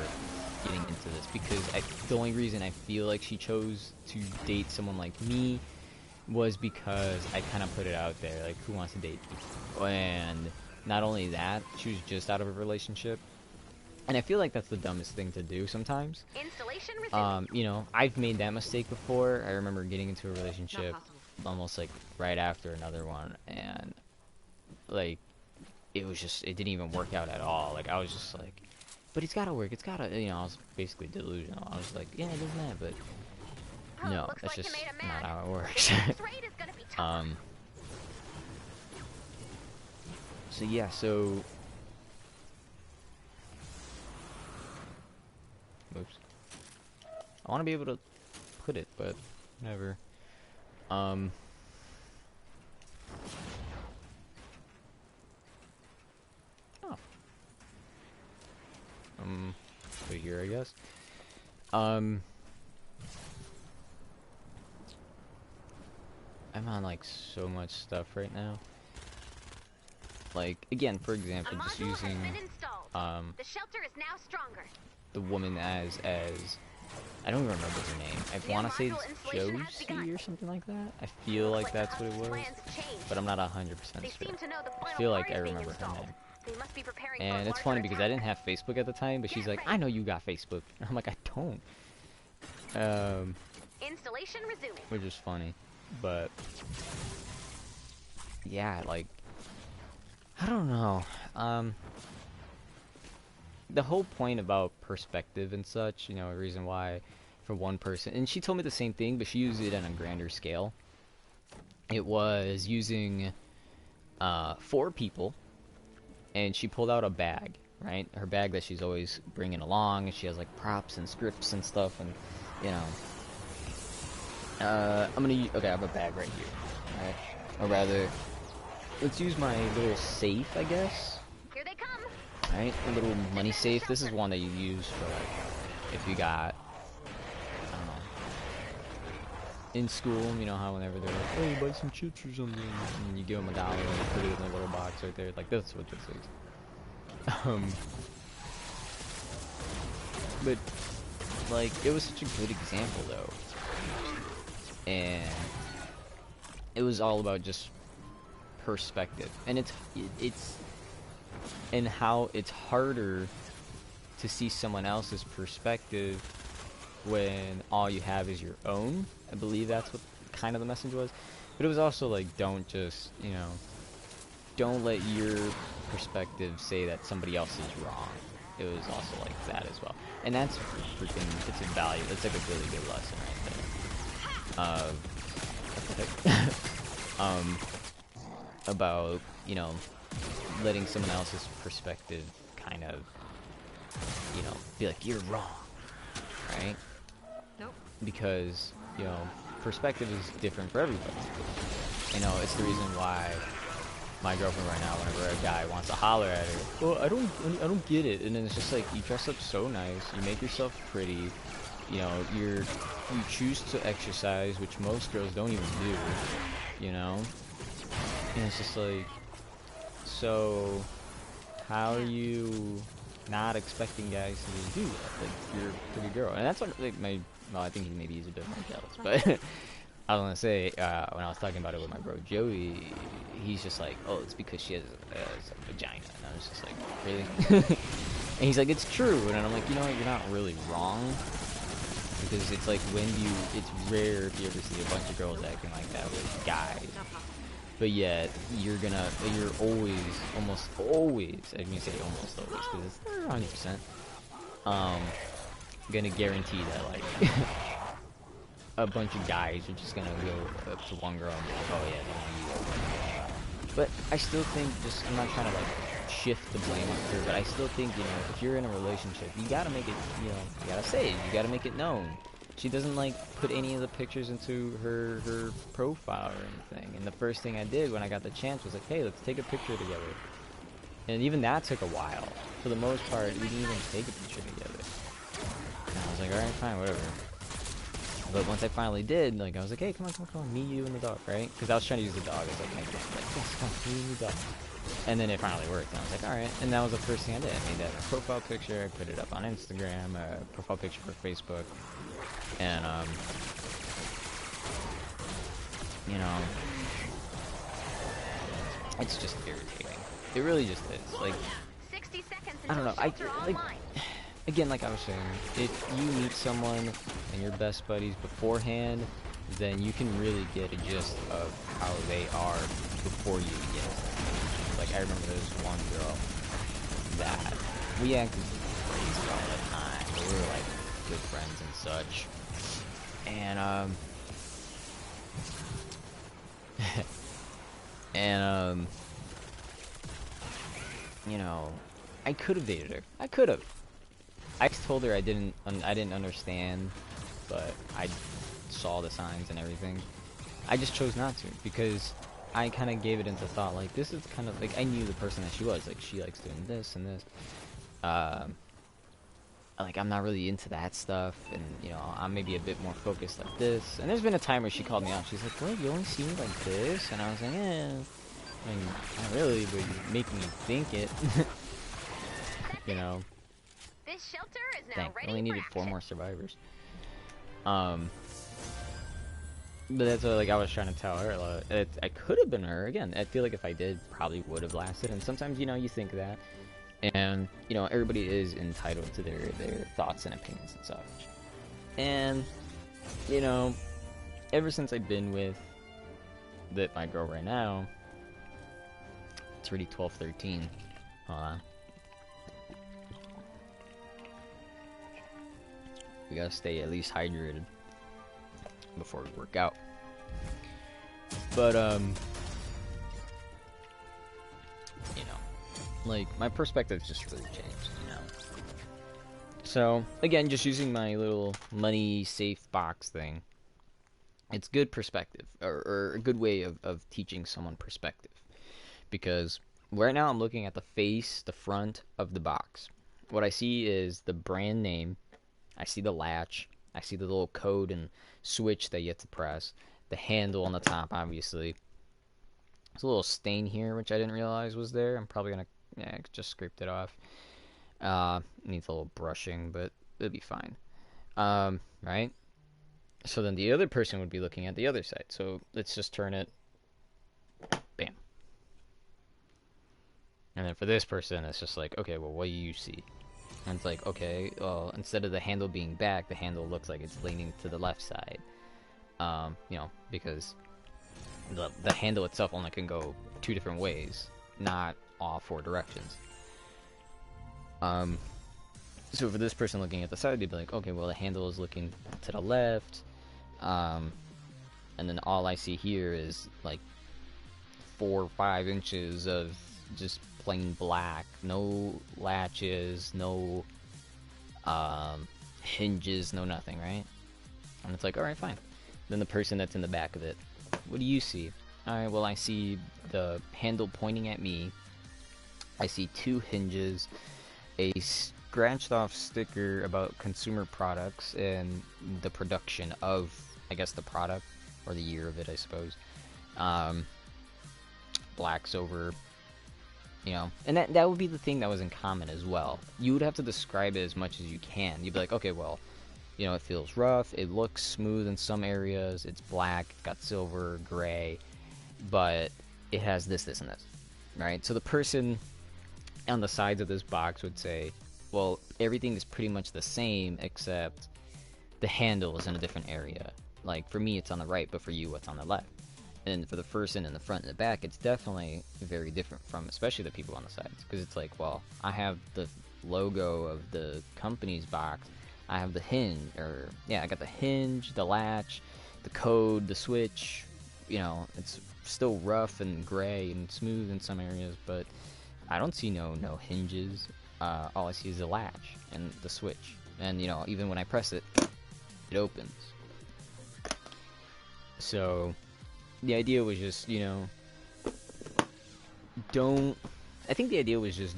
getting into this. Because the only reason I feel like she chose to date someone like me was because I kind of put it out there, like, who wants to date me? And not only that, she was just out of a relationship. And I feel like that's the dumbest thing to do sometimes. Installation resumed. You know, I've made that mistake before. I remember getting into a relationship almost like right after another one, and like it didn't even work out at all. Like I was just like, but it's gotta work. It's gotta, you know, I was basically delusional. I was like, yeah, it does that, but no, that's just not how it works. So yeah, so oops. I want to be able to put it, but never. Put it here, I guess. I'm on like so much stuff right now. Like again, for example, just using the shelter is now stronger. the woman as I don't even remember her name. I want to say it's Josie or something like that. I feel like that's what it was, but I'm not 100% sure. I feel like I remember her name. And it's funny because I didn't have Facebook at the time, but she's like, I know you got Facebook. And I'm like, I don't. Installation resuming. Which is funny, but yeah, like I don't know. The whole point about perspective and such, you know, a reason why for one person, and she told me the same thing, but she used it on a grander scale. It was using 4 people, and she pulled out a bag, right? Her bag that she's always bringing along, and she has like props and scripts and stuff, and you know. Okay, I have a bag right here, right? Or rather, let's use my little safe, I guess. Here they come. Right, a little money safe. This is one that you use for like, if you got, I don't know, in school, you know how whenever they're like, hey, buy some chips or something, and you give them $1 and you put it in a little box right there, like that's what this is. But, like, it was such a good example though, and it was all about just perspective, and it's and how it's harder to see someone else's perspective when all you have is your own. I believe that's what kind of the message was. But it was also like, don't just, you know, don't let your perspective say that somebody else is wrong. It was also like that as well. And that's freaking, it's a value. It's like a really good lesson right there. About, you know, letting someone else's perspective kind of you know, be like, you're wrong, right? Nope. Because, you know, perspective is different for everybody. You know, it's the reason why my girlfriend right now, whenever a guy wants to holler at her, well, I don't get it. And then it's just like, you dress up so nice, you make yourself pretty, you know, you choose to exercise, which most girls don't even do, you know? And it's just like, so how are you not expecting guys to do that? Like, you're a pretty girl. And that's what, like, well, I think maybe he's a bit more jealous, but I was gonna say, when I was talking about it with my bro Joey, he's just like, oh, it's because she has a vagina. And I was just like, really? And he's like, it's true. And I'm like, you know what, you're not really wrong. Because it's like, it's rare if you ever see a bunch of girls acting like that with guys. But yet, you're almost always, I'm gonna say almost always, because it's 100%, gonna guarantee that, like, a bunch of guys are just gonna go up to one girl and be like, oh yeah, no, you go. But I still think, I'm not trying to, like, shift the blame on her, but I still think, you know, if you're in a relationship, you gotta make it, you know, you gotta say it, you gotta make it known. She doesn't, like, put any of the pictures into her profile or anything. And the first thing I did when I got the chance was like, hey, let's take a picture together. And even that took a while. For the most part, we didn't even take a picture together. And I was like, alright, fine, whatever. But once I finally did, like, I was like, hey, come on, me, you, and the dog, right? Because I was trying to use the dog as, like, my friend. Like, yes, come on, me, and the dog. And then it finally worked, and I was like, alright. And that was the first thing I did. I made that a profile picture, I put it up on Instagram, a profile picture for Facebook. And, you know, it's just irritating. It really just is. Like, 60 seconds I don't know. like, again, like I was saying, if you meet someone and you're best buddies beforehand, then you can really get a gist of how they are before you get to them. Like, I remember there was one girl that we acted crazy all the time. We were like good friends and such. And you know, I could have dated her. I could have. I told her I didn't understand, but I saw the signs and everything. I just chose not to, because I kind of gave it into thought, like, this is kind of, like, I knew the person that she was, like, she likes doing this and this. Like, I'm not really into that stuff, and, you know, I'm maybe a bit more focused like this. And there's been a time where she called me out, she's like, what, you only see me like this? And I was like, I mean, not really, but you're making me think it. You know. This shelter is now Dang, ready only needed for 4 action. more survivors. But that's what, like, I was trying to tell her. I could have been her. Again, I feel like if I did, probably would have lasted. And sometimes, you know, you think that. And, you know, everybody is entitled to their thoughts and opinions and such. And, you know, ever since I've been with my girl right now, it's already 12:13. Hold on. We gotta stay at least hydrated before we work out. But, you know, like, my perspective's just really changed, you know. So, again, just using my little money safe box thing, it's good perspective, or a good way of teaching someone perspective. Because right now I'm looking at the front of the box. What I see is the brand name, I see the latch, I see the little code and switch that you have to press, the handle on the top, obviously. There's a little stain here, which I didn't realize was there. I'm probably gonna, just scraped it off. Needs a little brushing, but it'll be fine. Right? So then the other person would be looking at the other side. So let's just turn it. Bam. And then for this person, it's just like, okay, well, what do you see? And it's like, okay, well, instead of the handle being back, the handle looks like it's leaning to the left side. You know, because the handle itself only can go 2 different ways, not all 4 directions. So for this person looking at the side, they'd be like, okay, well, the handle is looking to the left, and then all I see here is like 4 or 5 inches of just plain black, no latches, no hinges, no nothing, right? And it's like, alright, fine. Then the person that's in the back of it, what do you see? Alright, well, I see the handle pointing at me. I see 2 hinges, a scratched off sticker about consumer products and the production of, I guess, the product, or the year of it, I suppose. Blacks over, you know, and that would be the thing that was in common as well. You would have to describe it as much as you can. You'd be like, okay, well, you know, it feels rough, it looks smooth in some areas, it's black, got silver, gray, but it has this, this, and this, right? So the person on the sides of this box would say, well, everything is pretty much the same except the handle is in a different area. Like, for me, it's on the right, but for you, it's on the left. And for the person in the front and the back, it's definitely very different from, especially the people on the sides. Because it's like, well, I have the logo of the company's box. I have the hinge, or, yeah, I got the hinge, the latch, the code, the switch. You know, it's still rough and gray and smooth in some areas, but I don't see no hinges. All I see is the latch and the switch. And, you know, even when I press it, it opens. So the idea was just, you know, I think the idea was just,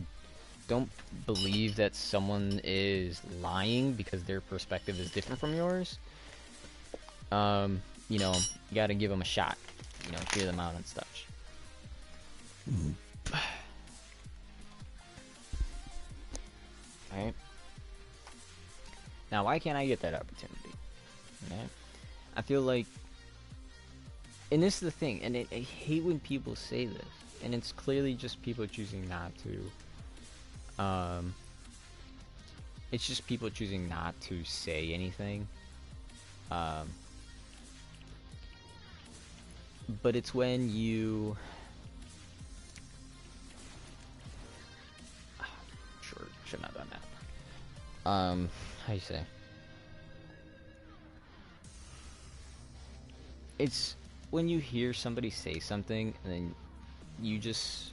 don't believe that someone is lying because their perspective is different from yours. You know, you gotta give them a shot, you know, hear them out and stuff. Alright. Now, why can't I get that opportunity? Okay. I feel like, and this is the thing, and I hate when people say this, and it's clearly just people choosing not to. It's just people choosing not to say anything. But it's when you... Sure, shouldn't have done that. How you say? It's when you hear somebody say something and then you just,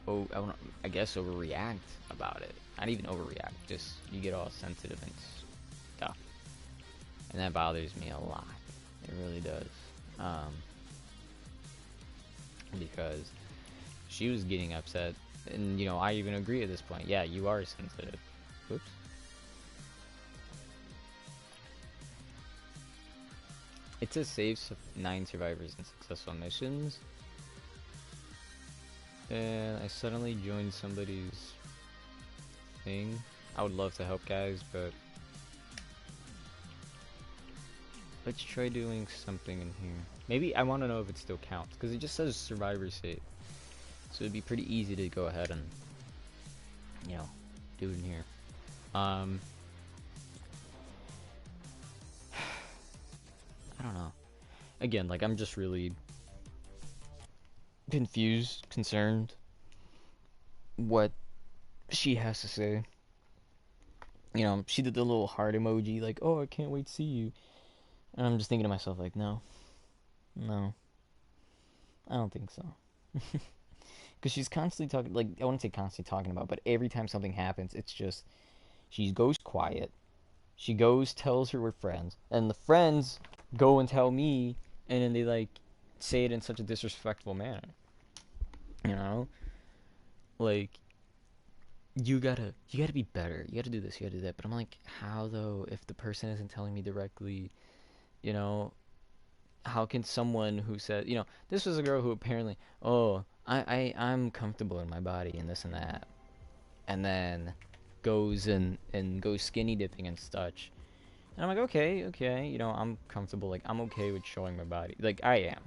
I guess overreact about it. Not even overreact, just you get all sensitive and stuff. And that bothers me a lot. It really does. Because she was getting upset, and you know, I even agree at this point. Yeah, you are sensitive. Whoops. It says save 9 survivors in successful missions. And I suddenly joined somebody's thing. I would love to help guys, but let's try doing something in here. Maybe I want to know if it still counts, because it just says survivor save. So it'd be pretty easy to go ahead and, you know, do it in here. I don't know. Again, like, I'm just really confused, concerned what she has to say. You know, she did the little heart emoji, like, oh, I can't wait to see you. And I'm just thinking to myself, like, no, I don't think so. Because she's constantly talking, like, I wouldn't say constantly talking about, but every time something happens, it's just, she goes quiet, she goes, tells her we're friends, and the friends go and tell me, and then they, like, say it in such a disrespectful manner. You know? Like, you gotta be better, you gotta do this, you gotta do that, but I'm like, how though, if the person isn't telling me directly, you know? How can someone who said, you know, this was a girl who apparently, oh, I'm comfortable in my body and this and that, and then goes and goes skinny dipping and such. And I'm like, okay, you know, I'm comfortable, like, I'm okay with showing my body. Like, I am.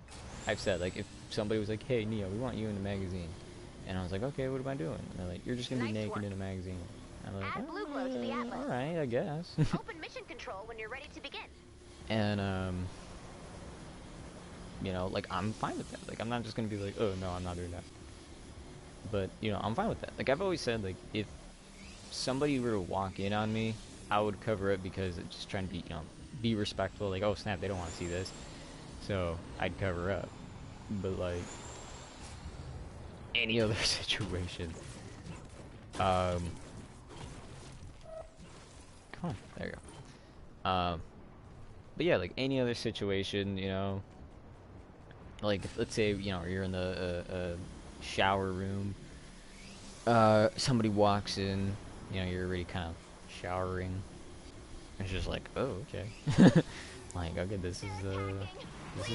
I've said, like, if somebody was like, hey, Neo, we want you in the magazine. And I was like, okay, what am I doing? And they're like, you're just gonna be naked in a magazine. And I'm like, Add blue glow to the atlas. alright, I guess. Open mission control when you're ready to begin. And, you know, like, I'm fine with that. Like, I'm not just gonna be like, oh, no, I'm not doing that. But, you know, I'm fine with that. Like, I've always said, like, if somebody were to walk in on me, I would cover it because it's just trying to be, you know, be respectful. Like, oh, snap, they don't want to see this. So, I'd cover up. But, like, any other situation, Come on, there you go. But yeah, like any other situation, you know, like if, let's say, you know, you're in the shower room, somebody walks in, you know, you're already kind of showering. It's just like, oh, okay. Like, okay, this is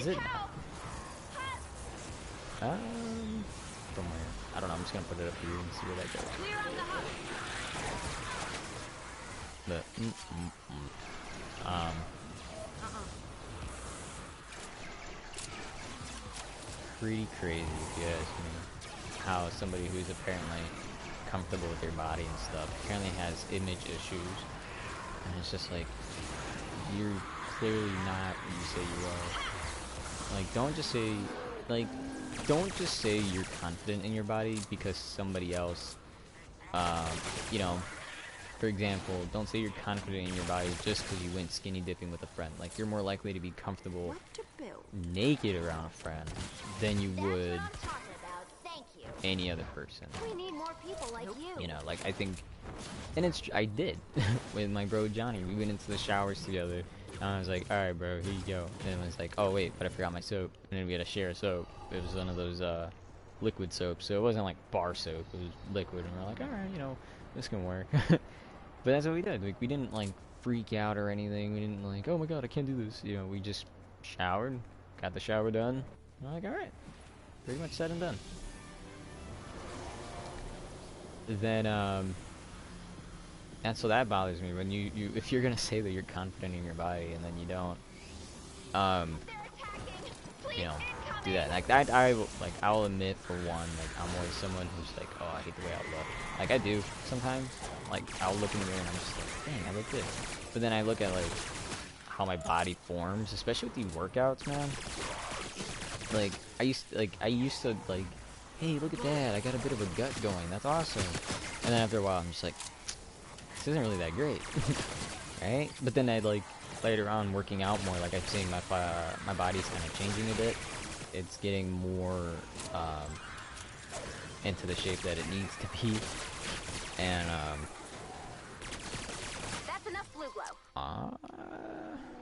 it now. From where? I don't know. I'm just gonna put it up here and see where that goes. Pretty crazy if you ask me. How somebody who's apparently comfortable with their body and stuff apparently has image issues, and it's just like, you're clearly not what you say you are. Like, don't just say you're confident in your body because somebody else, you know, for example, don't say you're confident in your body just because you went skinny dipping with a friend. Like, you're more likely to be comfortable naked around a friend than you would any other person. We need more people like you. You know, like, I think, and I did with my bro Johnny. We went into the showers together, and I was like, all right, bro, here you go. And it was like, oh wait, but I forgot my soap. And then we had to share soap. It was one of those liquid soaps, so it wasn't like bar soap. It was liquid, and we're like, all right, you know, this can work. But that's what we did. Like, we didn't like freak out or anything. We didn't like, oh my god, I can't do this. You know, we just showered, got the shower done. And I'm like, all right, pretty much said and done. Then and so that bothers me when you if you're gonna say that you're confident in your body and then you don't, you know, do that. Like I'll admit, for one, like, I'm always someone who's like, oh, I hate the way I look. Like, I do sometimes. Like, I'll look in the mirror and I'm just like, dang, I look good. But then I look at like how my body forms, especially with these workouts, man. Like, I used to like, hey, look at that, I got a bit of a gut going, that's awesome. And then after a while, I'm just like, this isn't really that great, right? But then I like later on working out more, like, I'm seeing my body's kind of changing a bit. It's getting more into the shape that it needs to be, and that's enough blue glow.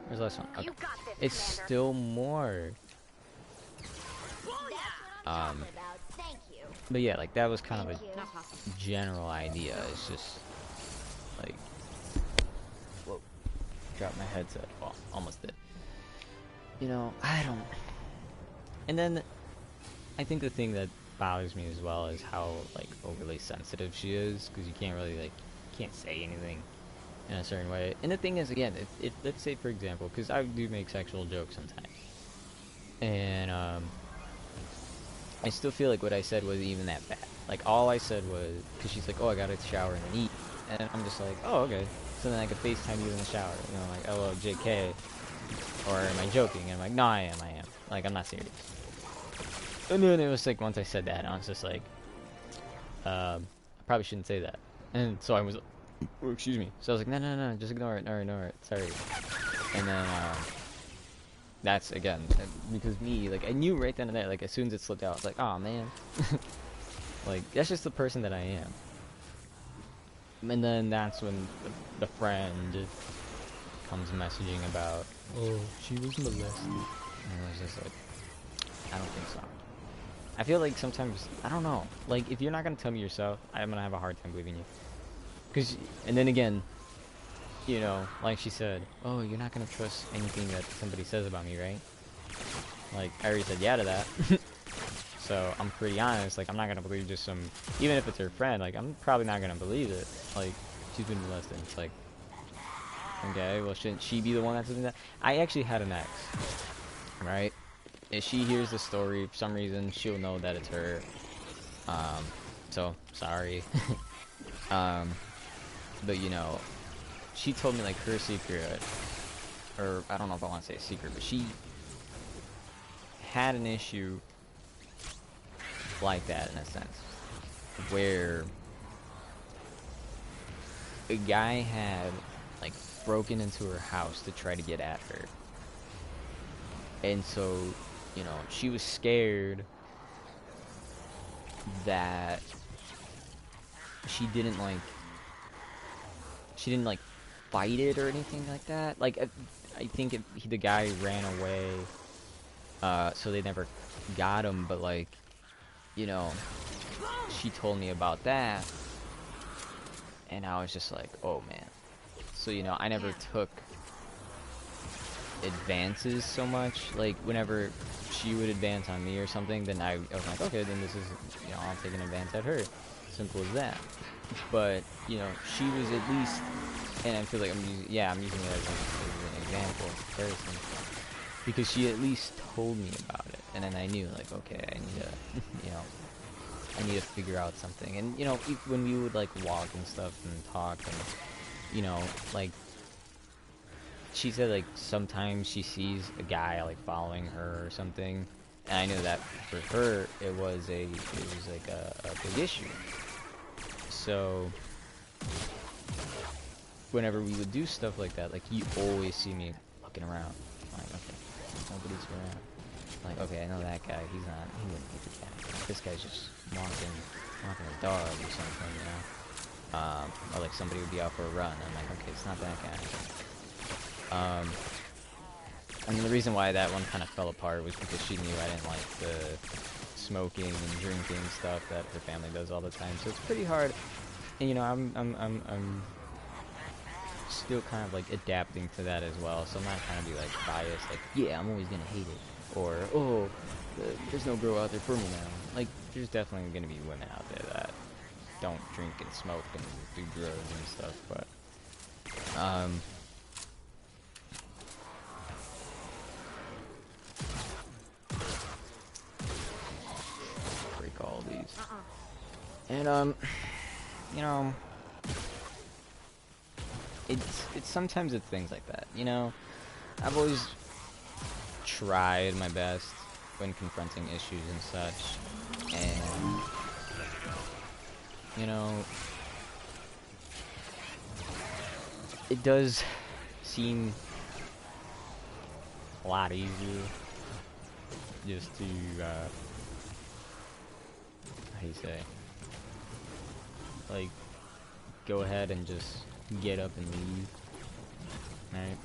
Where's the last one? Okay. You got this, It's Commander. still more. But yeah, like, that was kind of a general idea. It's just like, whoa, dropped my headset. Well, almost did. You know, I don't. And then I think the thing that bothers me as well is how like overly sensitive she is, because you can't really can't say anything in a certain way. And the thing is, again, if let's say, for example, because I do make sexual jokes sometimes, and I still feel like what I said wasn't even that bad. Like, all I said was, because she's like, oh, I gotta shower and then eat, and I'm just like, oh, okay. So then I could FaceTime you in the shower, you know, like, oh, JK, or am I joking? And I'm like, no, I am. Like, I'm not serious. And then it was like, once I said that, I was just like, I probably shouldn't say that. And so I was like, oh, excuse me. So I was like, no, just ignore it, ignore it, sorry. And then, that's, again, because me, like, I knew right then and there, like, as soon as it slipped out, I was like, oh, man. Like, that's just the person that I am. And then that's when the friend comes messaging about, oh, she was molested. And I was just like, I don't think so. I feel like sometimes, I don't know, like, if you're not gonna tell me yourself, I'm gonna have a hard time believing you. Cause, and then again, you know, like she said, oh, you're not gonna trust anything that somebody says about me, right? Like, I already said yeah to that. So, I'm pretty honest, like, I'm not gonna believe just some, even if it's her friend, like, I'm probably not gonna believe it. Like, she's been molested. It's like, okay, well, shouldn't she be the one that's doing that? I actually had an ex, right? If she hears the story, for some reason, she'll know that it's her. So, sorry. But, you know, she told me, like, her secret, or I don't know if I want to say a secret, but she had an issue like that, in a sense, where a guy had, like, broken into her house to try to get at her. And so, you know, she was scared that she didn't fight it or anything like that. Like, I think the guy ran away, so they never got him, but, like, you know, she told me about that, and I was just like, oh, man. So, you know, I never took advances so much. Like, whenever she would advance on me or something, then I was like, okay, then this is, you know, I'll take an advance at her. Simple as that. But, you know, she was at least, and I feel like I'm using it as an example, comparison, because she at least told me about it, and then I knew, like, okay, I need to, you know, I need to figure out something. And, you know, when we would, like, walk and stuff and talk, and, you know, like, she said, like, sometimes she sees a guy, like, following her or something, and I knew that for her, it was like a big issue. So, whenever we would do stuff like that, like, you always see me looking around. Like, okay, nobody's around. Like, okay, I know that guy, he wouldn't be the guy. This guy's just walking a dog or something, you know? Or, like, somebody would be out for a run, I'm like, okay, it's not that guy. And the reason why that one kind of fell apart was because she knew I didn't like the smoking and drinking stuff that her family does all the time. So it's pretty hard. And, you know, I'm still kind of like adapting to that as well. So I'm not trying to be like biased, like, yeah, I'm always gonna hate it, or oh, there's no girl out there for me now. Like, there's definitely gonna be women out there that don't drink and smoke and do drugs and stuff, but break all these. And you know, it's sometimes it's things like that, you know. I've always tried my best when confronting issues and such, and you know, it does seem a lot easier just to how do you say, like, go ahead and just get up and leave, right?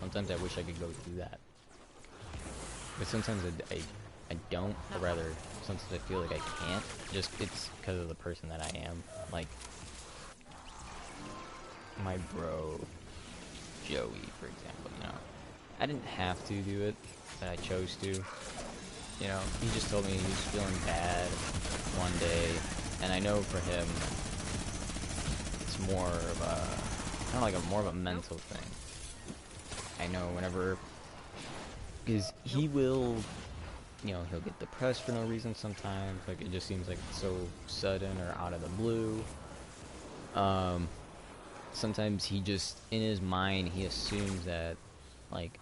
Sometimes I wish I could go through that, but sometimes I don't, or rather, sometimes I feel like I can't, just it's because of the person that I am. Like, my bro, Joey, for example, you know, I didn't have to do it, but I chose to. You know, he just told me he was feeling bad one day, and I know for him, it's more of a, kind of like more of a mental thing. I know whenever, because he will, you know, he'll get depressed for no reason sometimes, like, it just seems like it's so sudden or out of the blue. Sometimes he just, in his mind, he assumes that, like,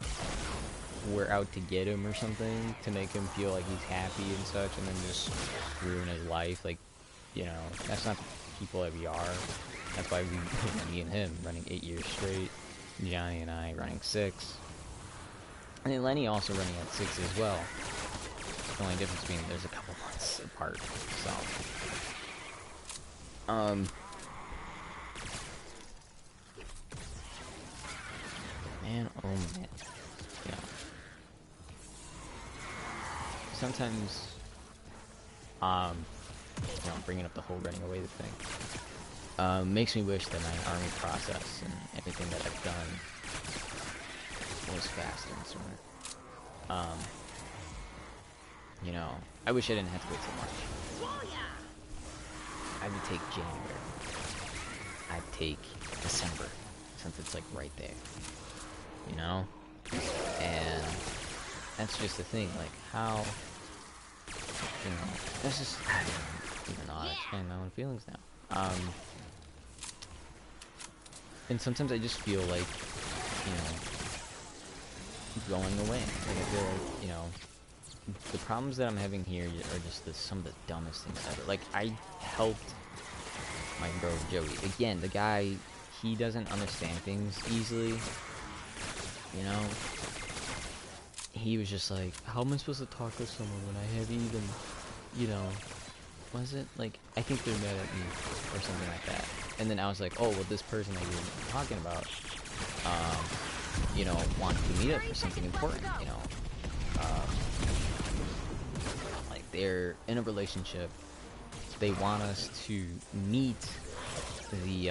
we're out to get him or something, to make him feel like he's happy and such, and then just ruin his life. Like, you know, that's not the people that we are. That's why me and him running 8 years straight, Johnny and I running 6, and then Lenny also running at 6 as well. The only difference being there's a couple months apart, so man, oh man, yeah. Sometimes, you know, bringing up the whole running away thing, makes me wish that my army process and everything that I've done was faster and sooner. You know, I wish I didn't have to wait so much. I would take January. I'd take December, since it's like right there. You know? And that's just the thing, like, how, you know, that's just, I don't even know how to explain my own feelings now. And sometimes I just feel like, you know, going away. Like, I feel like, you know, the problems that I'm having here are just some of the dumbest things ever. Like, I helped my bro Joey. Again, the guy, he doesn't understand things easily, you know? He was just like, how am I supposed to talk to someone when I haven't even, you know, was it? Like, I think they're mad at me, or something like that. And then I was like, oh, well, this person that you're talking about, you know, wants to meet up for something important, you know. Like, they're in a relationship. They want us to meet the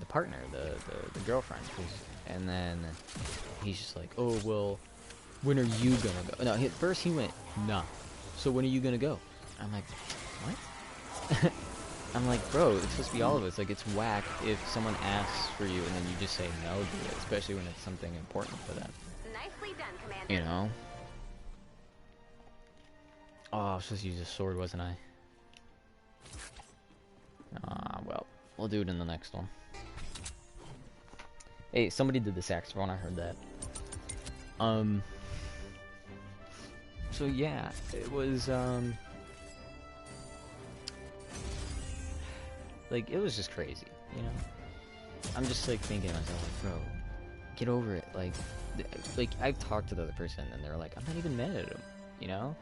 partner, the girlfriend. And then he's just like, oh, well, when are you gonna go? No, first he went, nah. So when are you gonna go? I'm like, what? I'm like, bro, it's supposed to be all of us. Like, it's whack if someone asks for you and then you just say no to it, especially when it's something important for them. Nicely done, Commander. You know? Oh, I was supposed to use a sword, wasn't I? Well, we'll do it in the next one. Hey, somebody did the saxophone, I heard that. So yeah, it was, like, it was just crazy, you know? I'm just, like, thinking to myself, like, bro, get over it, like, I've talked to the other person, and they're like, I'm not even mad at him, you know?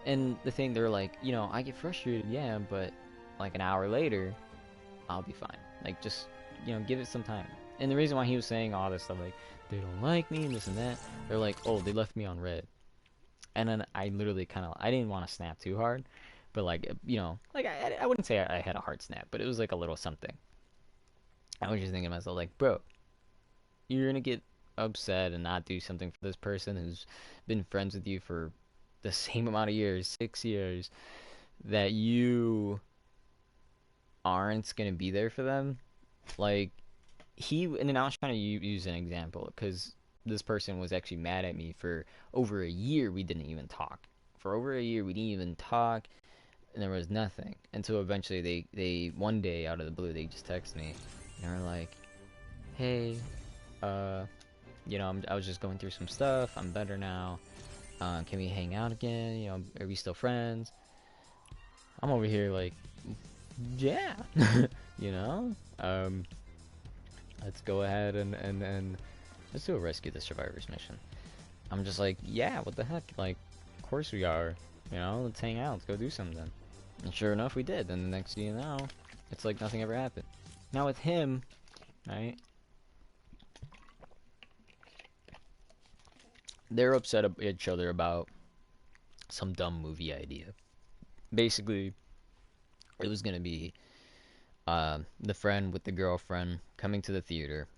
And the thing, they're like, you know, I get frustrated, yeah, but, like, an hour later, I'll be fine. Like, just, you know, give it some time. And the reason why he was saying all this stuff, like, they don't like me, and this and that, they're like, oh, they left me on red. And then I literally kind of, I didn't want to snap too hard, but, like, you know, like, I wouldn't say I had a hard snap, but it was, like, a little something. I was just thinking to myself, like, bro, you're gonna get upset and not do something for this person who's been friends with you for the same amount of years, 6 years, that you aren't gonna be there for them. Like, and then I was trying to use an example, because this person was actually mad at me for over a year. We didn't even talk. For over a year, we didn't even talk, and there was nothing. Until eventually, they one day, out of the blue, they just text me, and they're like, hey, you know, I was just going through some stuff. I'm better now. Can we hang out again? You know, are we still friends? I'm over here like, yeah, you know, let's go ahead and let's do a rescue the survivors mission. I'm just like, yeah, what the heck? Like, of course we are. You know, let's hang out. Let's go do something. And sure enough, we did. And the next thing you know, it's like nothing ever happened. Now with him, right? They're upset at each other about some dumb movie idea. Basically, it was gonna be the friend with the girlfriend coming to the theater,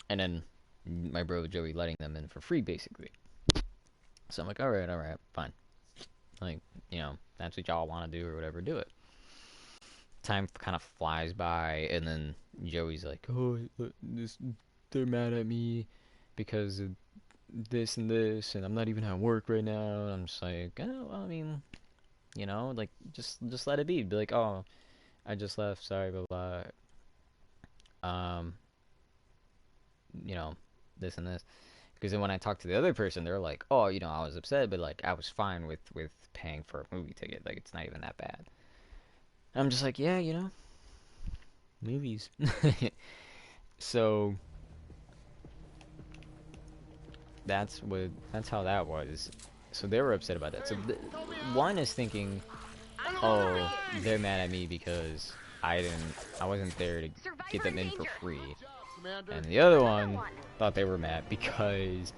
and then my bro Joey letting them in for free, basically. So I'm like, all right, fine. Like, you know, that's what y'all want to do or whatever, do it. Time kind of flies by, and then Joey's like, oh, they're mad at me because of this and this, and I'm not even at work right now. And I'm just like, oh, well, I mean, you know, like, just let it be. Be like, oh, I just left, sorry, blah, blah. You know, this and this. Because then when I talked to the other person, they're like, oh, you know, I was upset, but, like, I was fine with paying for a movie ticket. Like, it's not even that bad. I'm just like, yeah, you know, movies. So that's how that was. So they were upset about that. So one is thinking, oh, they're mad at me because I wasn't there to get them in for free. And the other one thought they were mad because,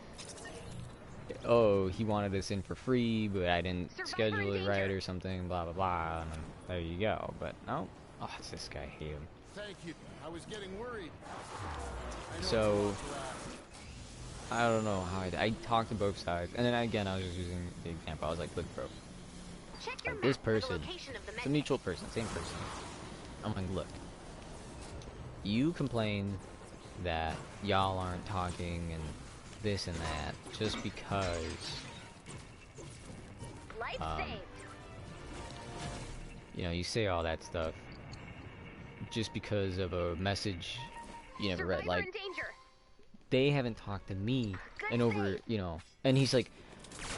oh, he wanted us in for free, but I didn't schedule it right or something, blah, blah, blah. And there you go. But no, oh, it's this guy, I hate him. Thank you. I was getting worried. So I don't know how I talked to both sides, and then again I was just using the example. I was like, look, bro, like, this person, it's a mutual person, same person. I'm like, look, you complain that y'all aren't talking and this and that just because you know, you say all that stuff just because of a message you never read. Like, they haven't talked to me in over, you know, and he's like,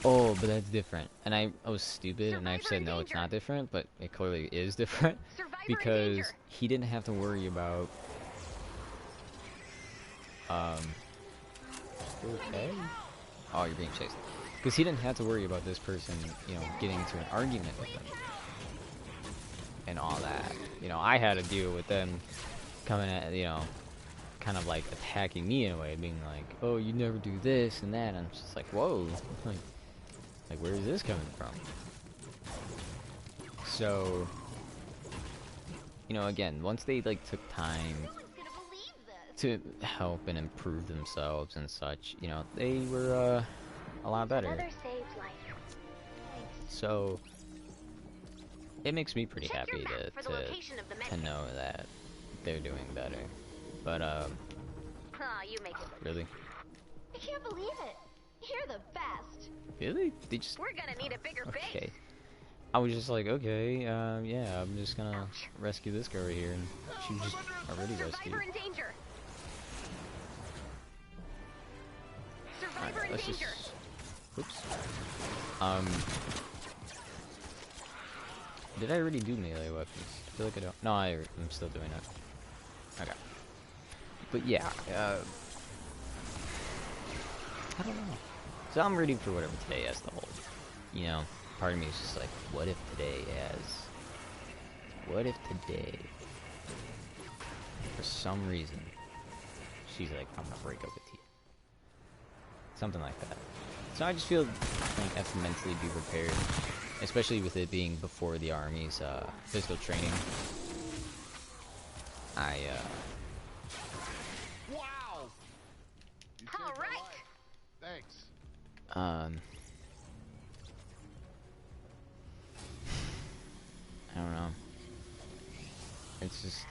oh, but that's different. And I was stupid, and I've said, no, it's not different, but it clearly is different, because he didn't have to worry about, okay? Oh, you're being chased. Because he didn't have to worry about this person, you know, getting into an argument with him. And all that. You know, I had to deal with them coming at, you know, kind of like attacking me in a way, being like, oh, you never do this and that. And I'm just like, whoa, like where is this coming from? So, you know, again, once they like took time to help and improve themselves and such, you know, they were a lot better. Another saved life. So it makes me pretty Check your happy map for the location of the to medkit. know that they're doing better. But Aw, you make it look really, I can't believe it. You're the best. really, they just We're gonna need a bigger okay. base. I was just like, okay, yeah, I'm just gonna rescue this girl right here, and she was just already rescued. Survivor in danger. Survivor Alright, in let's danger. just. Oops. Did I already do melee weapons? I feel like I don't. No, I'm still doing it. Okay. But yeah, I don't know. So I'm ready for whatever today has to hold. You know, part of me is just like, what if today for some reason, she's like, I'm gonna break up with you. Something like that. So I just feel like I have to mentally be prepared, especially with it being before the Army's physical training. Wow! You All saved my right. life. Thanks. I don't know. It's just,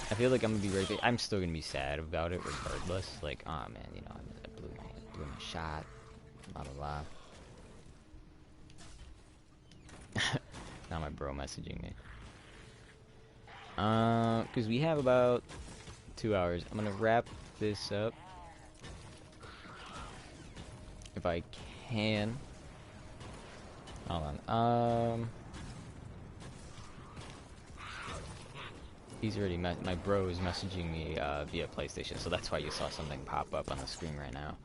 I feel like I'm gonna be ready. I'm still gonna be sad about it regardless. Like, oh man, you know, I blew my shot. Blah blah blah. Now my bro messaging me. Because we have about 2 hours. I'm gonna wrap this up if I can. Hold on. He's already my bro is messaging me via PlayStation, so that's why you saw something pop up on the screen right now.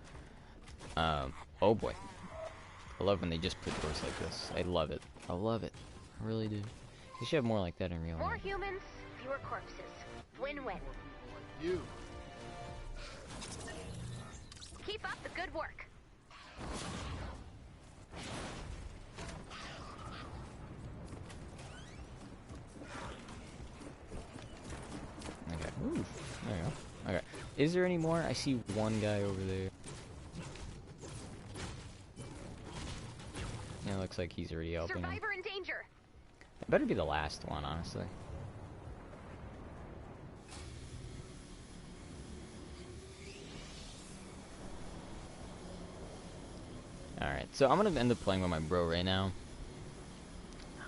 Oh boy, I love when they just put doors like this. I love it. I love it. I really do. They should have more like that in real More life. humans, fewer corpses. Win-win. More people like you. Keep up the good work. Okay. Ooh, there you go. Okay. Is there any more? I see one guy over there. Yeah, it looks like he's already helping him. Survivor in danger. It better be the last one, honestly. Alright, so I'm gonna end up playing with my bro right now.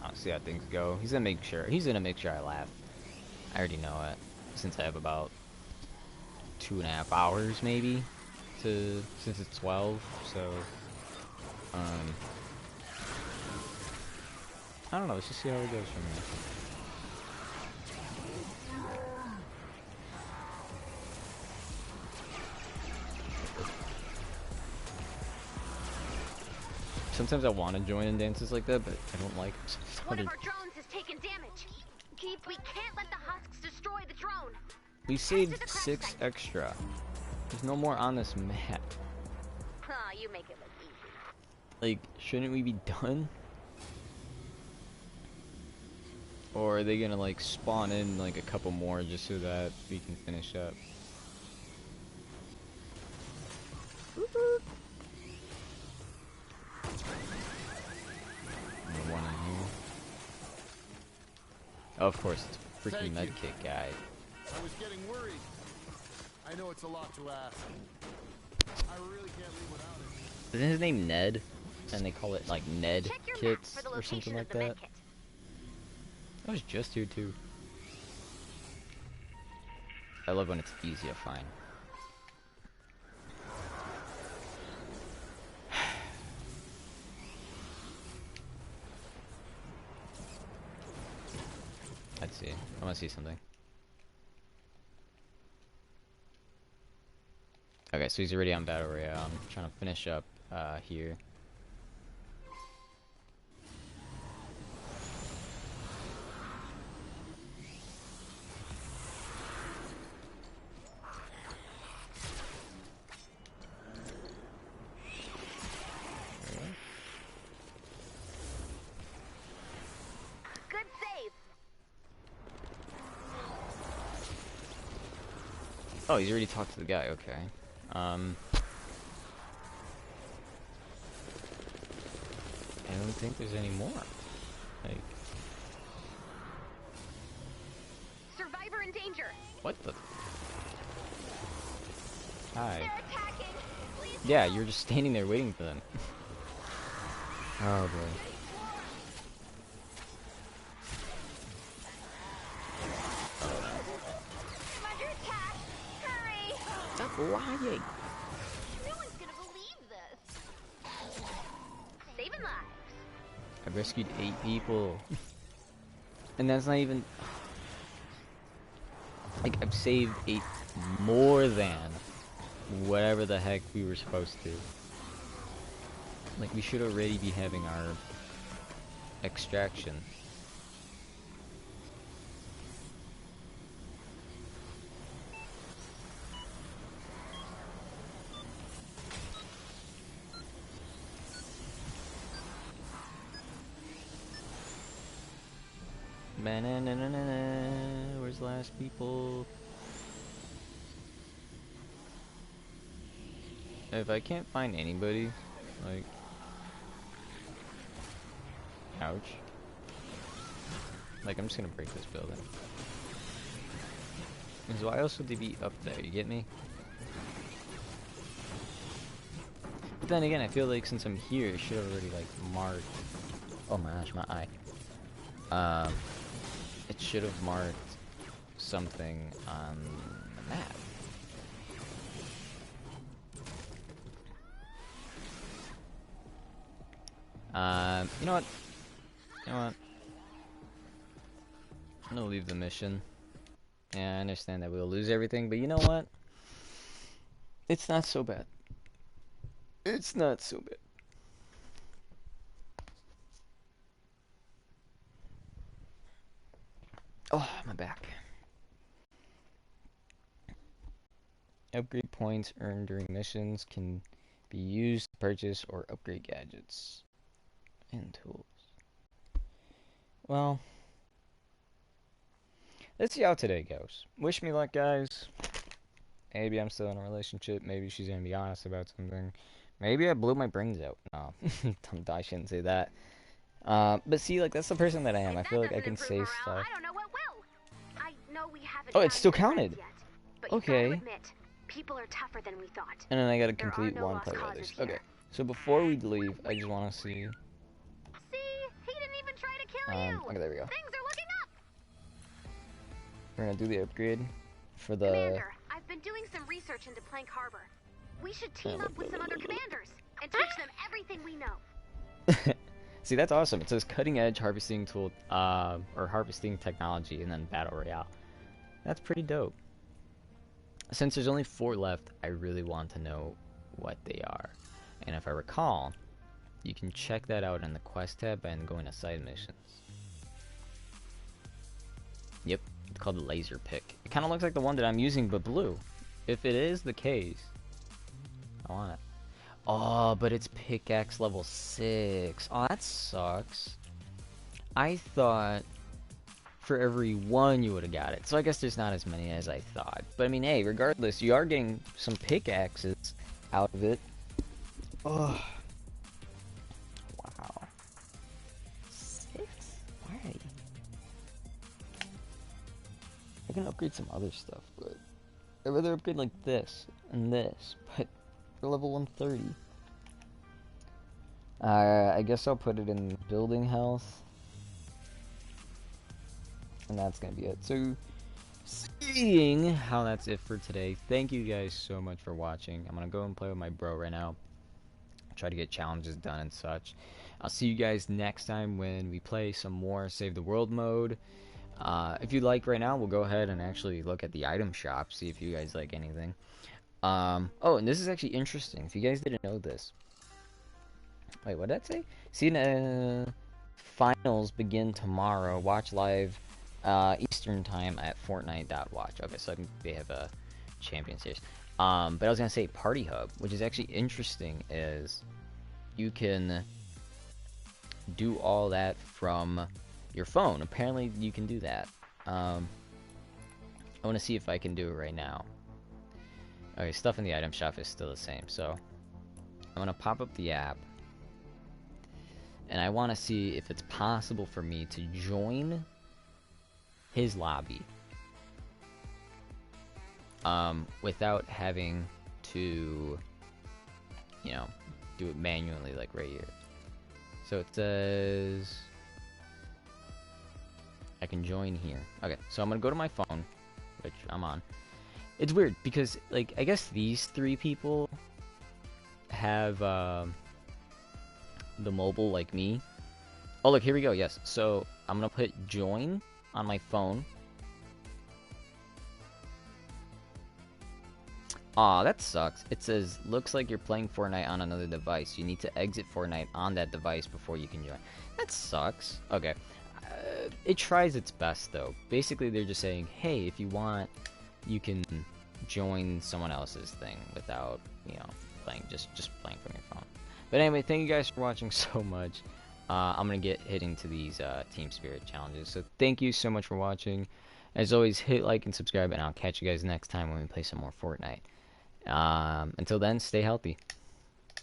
I'll see how things go. He's gonna make sure I laugh. I already know it. Since I have about 2.5 hours maybe since it's 12, so I don't know, let's just see how it goes from here. Sometimes I want to join in dances like that, but I don't like One of our drones has taken damage. We can't let the husks destroy the drone. We saved 6 extra. There's no more on this map. Aw, you make it look easy. Like, shouldn't we be done? Or are they gonna like spawn in like a couple more just so that we can finish up? And one in here. Oh, of course, it's a freaking Thank you. medkit guy. I was getting worried. I know it's a lot to ask. I really can't leave without it. Isn't his name Ned? And they call it like Ned Check your map kits for the or something location like of the that. medkit. I was just here too. I love when it's easy to find. Let's see. I want to see something. Okay, so he's already on Battle Royale. I'm trying to finish up here. Oh, he's already talked to the guy. Okay. I don't think there's any more. Like, Survivor in danger. what the? Hi. They're attacking. Please Yeah, you're just standing there waiting for them. Oh boy. I'm under attack. Hurry. Stop lying. No one's gonna believe this. Saving lives. I rescued 8 people. And that's not even... Like, I've saved 8 more than whatever the heck we were supposed to. Like, we should already be having our extraction. Ba-na-na-na-na-na. Where's the last people? If I can't find anybody, like... Ouch. Like, I'm just gonna break this building. Because why else would they be up there, you get me? But then again, I feel like since I'm here, it should have already, like, marked... Oh my gosh, my eye. It should have marked something on the map. You know what? You know what? I'm gonna leave the mission. Yeah, I understand that we'll lose everything, but you know what? It's not so bad. It's not so bad. Oh, my back. Upgrade points earned during missions can be used to purchase or upgrade gadgets and tools. Well, let's see how today goes. Wish me luck, guys. Maybe I'm still in a relationship. Maybe she's gonna be honest about something. Maybe I blew my brains out. No, I shouldn't say that. But see, like, that's the person that I am. I feel like I can say stuff. I don't know what will. I know we haven't. Oh, it's still counted. Yet, but Okay. you gotta admit, people are tougher than we thought. And then I gotta There are complete no one lost play with causes others. here. Okay. So before we leave, I just want to see. See, he didn't even try to kill you. Okay, there we go. Things are looking up. We're gonna do the upgrade for the. Commander, I've been doing some research into Plank Harbor. We should team up with some other commanders and teach them everything we know. See, that's awesome. It says cutting edge harvesting tool, or harvesting technology, and then battle royale. That's pretty dope. Since there's only 4 left, I really want to know what they are. And if I recall, you can check that out in the quest tab and go into side missions. Yep, it's called the laser pick. It kind of looks like the one that I'm using, but blue. If it is the case, I want it. Oh, but it's pickaxe level 6. Oh, that sucks. I thought for every 1 you would have got it. So I guess there's not as many as I thought. But I mean, hey, regardless, you are getting some pickaxes out of it. Oh. Wow. 6? Why? I can upgrade some other stuff, but I'd rather upgrade like this and this, but for level 130. I guess I'll put it in building health. And that's gonna be it. So, seeing how that's it for today, thank you guys so much for watching. I'm gonna go and play with my bro right now. Try to get challenges done and such. I'll see you guys next time when we play some more Save the World mode. If you'd like right now, we'll go ahead and actually look at the item shop, see if you guys like anything. Oh, and this is actually interesting. If you guys didn't know this. Wait, what did that say? See, finals begin tomorrow. Watch live Eastern time at Fortnite.watch. Okay, so they have a champion series. But I was gonna say Party Hub, which is actually interesting, is you can do all that from your phone. Apparently, you can do that. I want to see if I can do it right now. Okay, stuff in the item shop is still the same, so I'm gonna pop up the app, and I want to see if it's possible for me to join his lobby without having to, you know, do it manually like right here. So it says I can join here. Okay, so I'm gonna go to my phone, which I'm on. It's weird because, like, I guess these three people have the mobile like me. Oh, look, here we go. Yes, so I'm gonna put join on my phone. Aw, that sucks. It says, looks like you're playing Fortnite on another device. You need to exit Fortnite on that device before you can join. That sucks. Okay. It tries its best, though. Basically, they're just saying, hey, if you want, you can join someone else's thing without, you know, playing, just playing from your phone. But anyway, thank you guys for watching so much. I'm going to get hitting to these Team Spirit challenges. So thank you so much for watching. As always, hit like and subscribe, and I'll catch you guys next time when we play some more Fortnite. Until then, stay healthy.